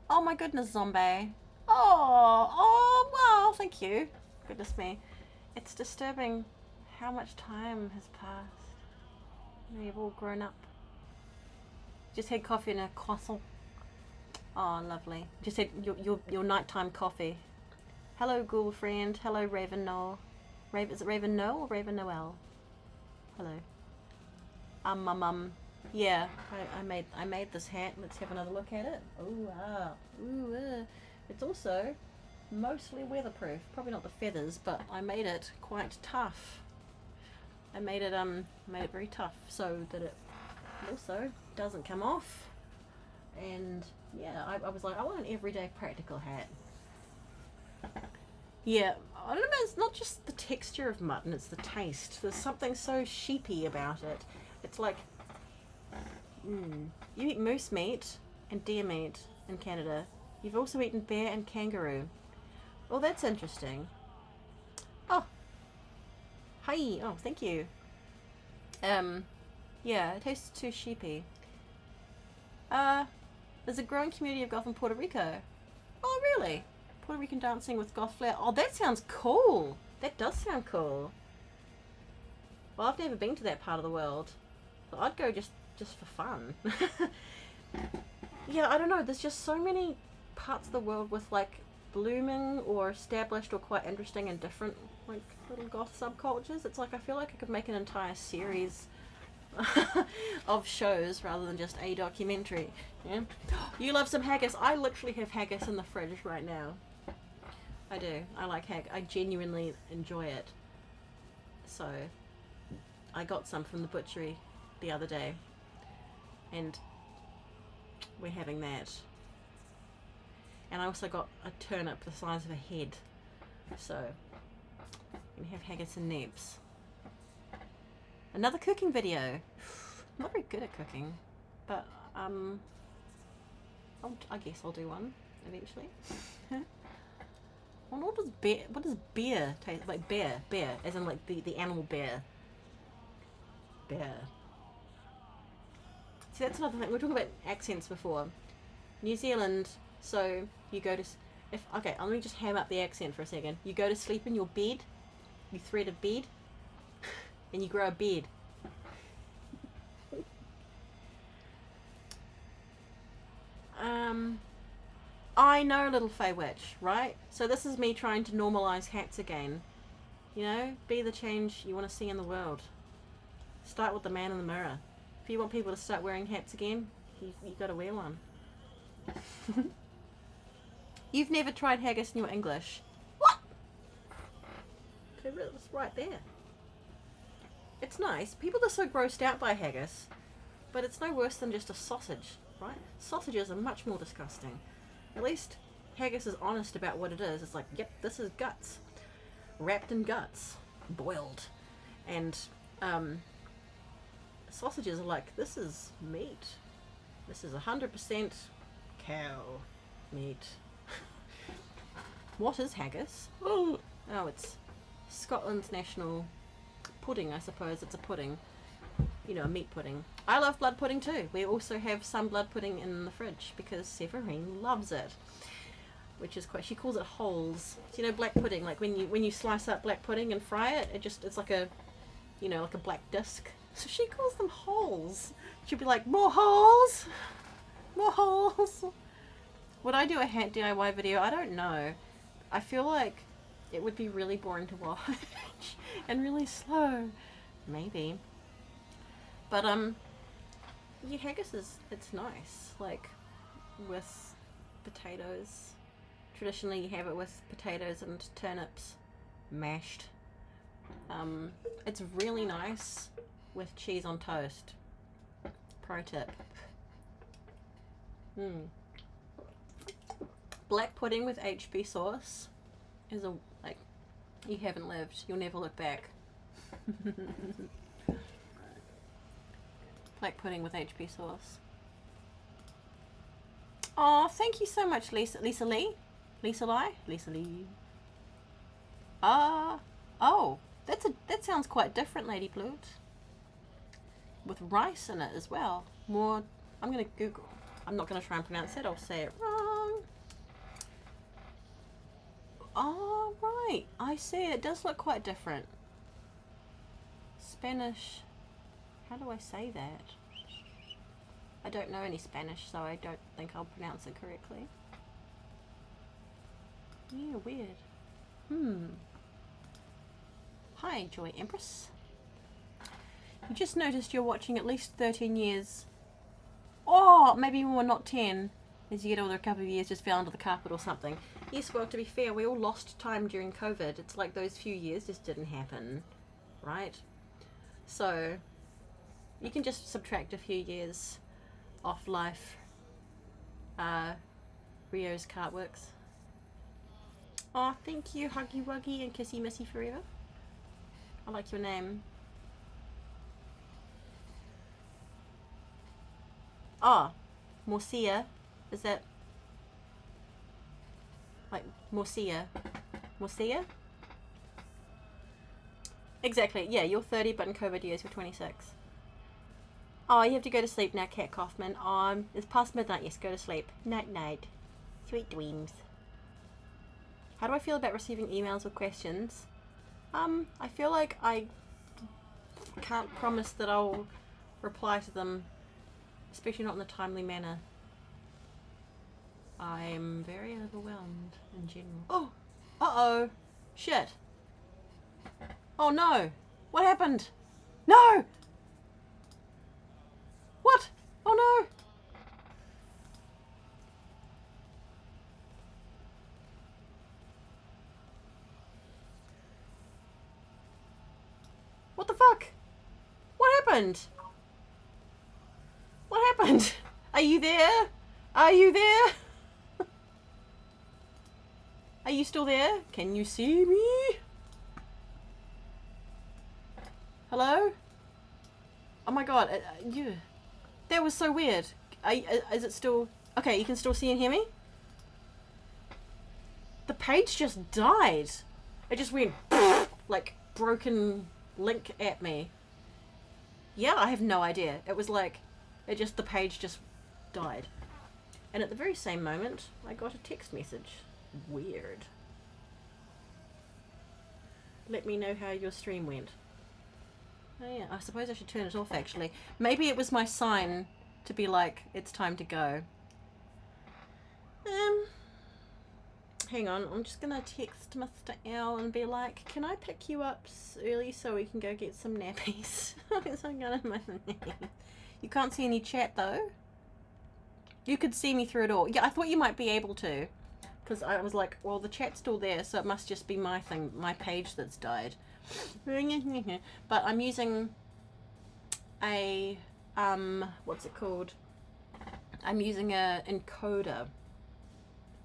Oh my goodness, zombie. Oh, wow, thank you. Goodness me. It's disturbing how much time has passed. You've all grown up. Just had coffee and a croissant. Oh, lovely. Just had your nighttime coffee. Hello, ghoul friend. Hello, Raven Noel. Is it Raven Noel or Raven Noel? Hello. Yeah, I made this hat. Let's have another look at it. Ooh, it's also mostly weatherproof. Probably not the feathers, but I made it quite tough. I made it very tough so that it also doesn't come off. And yeah, I was like, I want an everyday practical hat. Yeah, I don't know, it's not just the texture of mutton, it's the taste. There's something so sheepy about it. It's like, You eat moose meat and deer meat in Canada. You've also eaten bear and kangaroo. Oh, that's interesting. Oh. Hi. Oh, thank you. Yeah, it tastes too sheepy. There's a growing community of goth in Puerto Rico. Oh, really? Puerto Rican dancing with goth flair. Oh, that sounds cool. That does sound cool. Well, I've never been to that part of the world. So I'd go just for fun. Yeah, I don't know. There's just so many parts of the world with like blooming or established or quite interesting and different like little goth subcultures. It's like I feel like I could make an entire series of shows rather than just a documentary. Yeah. You love some haggis. I literally have haggis in the fridge right now. I do. I like haggis. I genuinely enjoy it. So I got some from the butchery the other day and we're having that. And I also got a turnip the size of a head. So we have haggis and neeps. Another cooking video. I'm not very good at cooking, but I guess I'll do one eventually. Well, what does beer taste like? Bear, as in like the animal bear. Bear. See, that's another thing. We were talking about accents before. New Zealand. So you go to okay. Let me just ham up the accent for a second. You go to sleep in your bed. You thread a bed. And you grow a beard. I know Little Fey Witch, right? So this is me trying to normalize hats again. You know, be the change you want to see in the world. Start with the man in the mirror. If you want people to start wearing hats again, you got to wear one. You've never tried haggis and you're English. What? Okay, it's right there. It's nice. People are so grossed out by haggis, but it's no worse than just a sausage, right? Sausages are much more disgusting. At least haggis is honest about what it is. It's like, yep, this is guts. Wrapped in guts. Boiled. And sausages are like, this is meat. This is 100% cow meat. What is haggis? Oh, it's Scotland's national pudding, I suppose. It's a pudding. You know, a meat pudding. I love blood pudding too. We also have some blood pudding in the fridge because Severine loves it. Which is quite, she calls it holes. So, you know, black pudding, like when you slice up black pudding and fry it, it's like a, you know, like a black disc. So she calls them holes. She'll be like, more holes! More holes! Would I do a hat DIY video? I don't know. I feel like it would be really boring to watch and really slow. Maybe. But yeah, haggis it's nice. Like with potatoes. Traditionally you have it with potatoes and turnips mashed. It's really nice with cheese on toast. Pro tip. Black pudding with HB sauce is a, like, you haven't lived. You'll never look back. Black pudding with HB sauce. Oh, thank you so much, Lisa Lee. Lisa Lee. Oh, that sounds quite different, Lady Blood. With rice in it as well. More, I'm gonna Google. I'm not gonna try and pronounce it. I'll say it wrong. Oh, right. I see. It does look quite different. Spanish. How do I say that? I don't know any Spanish, so I don't think I'll pronounce it correctly. Yeah, weird. Hi, Joy Empress. You just noticed you're watching at least 13 years. Oh, maybe more, not 10. As you get older, a couple of years just fell under the carpet or something. Yes, well, to be fair, we all lost time during COVID. It's like those few years just didn't happen, right? So, you can just subtract a few years off life. Rio's Cartworks. Oh, thank you, Huggy Wuggy and Kissy Missy Forever. I like your name. Oh, Morcia. Is that like Morcia? Morcia? Exactly. Yeah, you're 30, but in COVID years you're 26. Oh, you have to go to sleep now, Cat Kaufman. It's past midnight. Yes, go to sleep. Night night. Sweet dreams. How do I feel about receiving emails with questions? I feel like I can't promise that I'll reply to them, especially not in a timely manner. I'm very overwhelmed in general. Oh! Uh-oh! Shit! Oh no! What happened? No! What? Oh no! What the fuck? What happened? What happened? Are you there? Are you there? Are you still there? Can you see me? Hello? Oh my god, you... That was so weird. Is it still... Okay, you can still see and hear me? The page just died. It just went... like, broken link at me. Yeah, I have no idea. It was like... the page just died. And at the very same moment, I got a text message. Weird. Let me know how your stream went. Oh yeah, I suppose I should turn it off actually. Maybe it was my sign to be like, it's time to go. Hang on, I'm just gonna text Mr. L and be like, can I pick you up early so we can go get some nappies? You can't see any chat though. You could see me through it all. Yeah, I thought you might be able to. Because I was like, well, the chat's still there, so it must just be my thing, my page that's died. But I'm using a, what's it called? I'm using a encoder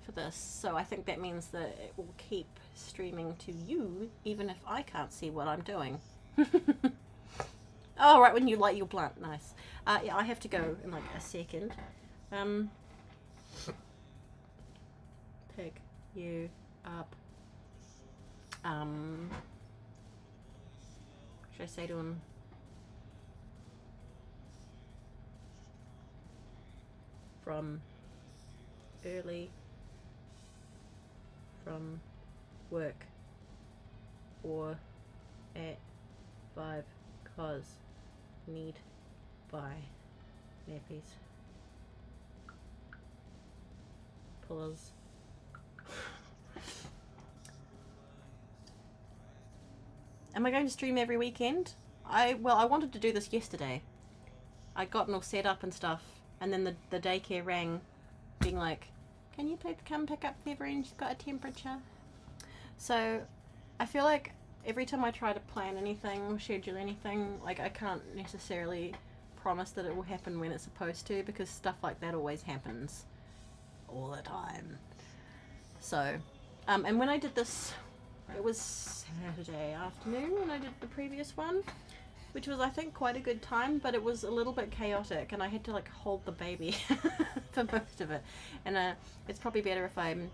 for this, so I think that means that it will keep streaming to you, even if I can't see what I'm doing. Oh, right when you light your blunt, nice. Yeah, I have to go in like a second. Pick you up. Should I say to him? From early, from work, or at 5, cause need buy nappies. Pullers. Am I going to stream every weekend? Well, I wanted to do this yesterday. I'd gotten all set up and stuff, and then the daycare rang, being like, can you please come pick up Beverly? She's got a temperature. So, I feel like every time I try to plan anything or schedule anything, like I can't necessarily promise that it will happen when it's supposed to, because stuff like that always happens all the time. So, and when I did this, it was Saturday afternoon when I did the previous one, which was, I think, quite a good time, but it was a little bit chaotic, and I had to like hold the baby for most of it. And it's probably better if I'm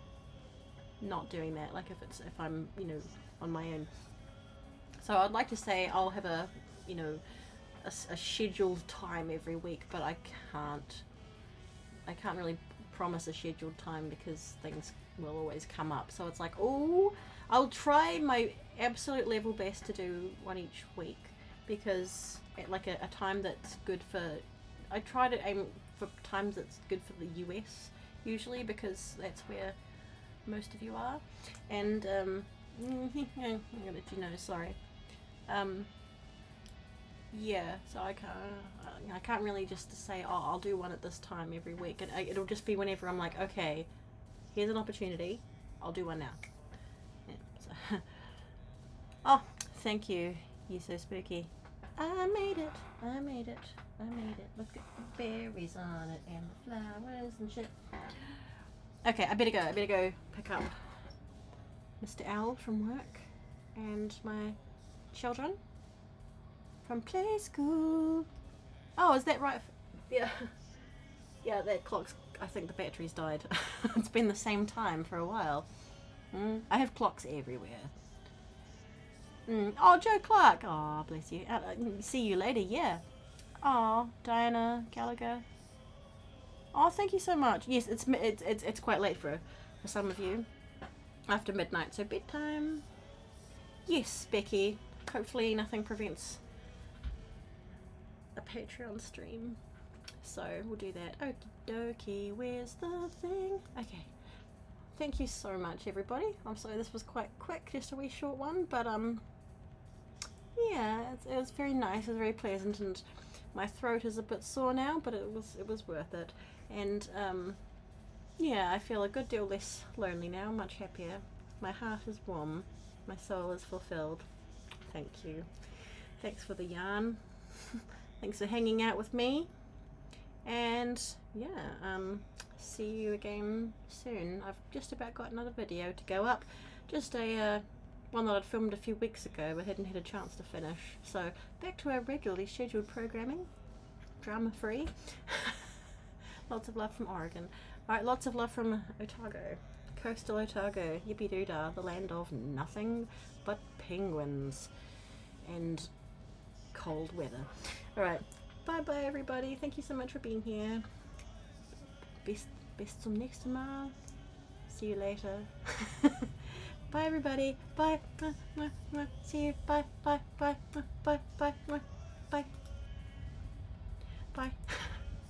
not doing that, like if I'm, you know, on my own. So I'd like to say I'll have a, you know, a scheduled time every week, but I can't really promise a scheduled time because things will always come up. So it's like, oh, I'll try my absolute level best to do one each week, because at like a time that's good for, I try to aim for times that's good for the US usually, because that's where most of you are. And I'm gonna let you know, sorry. Yeah, so I can't really just say, oh, I'll do one at this time every week, and it'll just be whenever I'm like, okay, here's an opportunity, I'll do one now. Yeah, so. Oh, thank you, you're so spooky. I made it, I made it, I made it. Look at the berries on it and the flowers and shit. Okay, I better go pick up Mr. Owl from work and my children from play school. Oh, is that right? Yeah. Yeah, that clock's, I think the battery's died. It's been the same time for a while. I have clocks everywhere. Oh, Joe Clark. Oh, bless you. See you later, yeah. Oh, Diana Gallagher. Oh, thank you so much. Yes, it's quite late for some of you. After midnight, so bedtime. Yes, Becky. Hopefully nothing prevents a Patreon stream. So we'll do that. Okie dokie, where's the thing? Okay. Thank you so much, everybody. I'm sorry this was quite quick, just a wee short one, but yeah, it was very nice. It was very pleasant, and my throat is a bit sore now, but it was worth it. And yeah, I feel a good deal less lonely now, much happier. My heart is warm, my soul is fulfilled. Thank you. Thanks for the yarn. Thanks for hanging out with me. And yeah, see you again soon. I've just about got another video to go up. Just a one that I'd filmed a few weeks ago but hadn't had a chance to finish. So back to our regularly scheduled programming. Drama free. Lots of love from Oregon. Alright, lots of love from Otago. Coastal Otago. Yippee doo dah, the land of nothing but penguins and cold weather. Alright, bye bye everybody. Thank you so much for being here. Best zum nächsten Mal. See you later. Bye everybody. Bye. See you. Bye. Bye. Bye. Bye. Bye. Bye. Bye.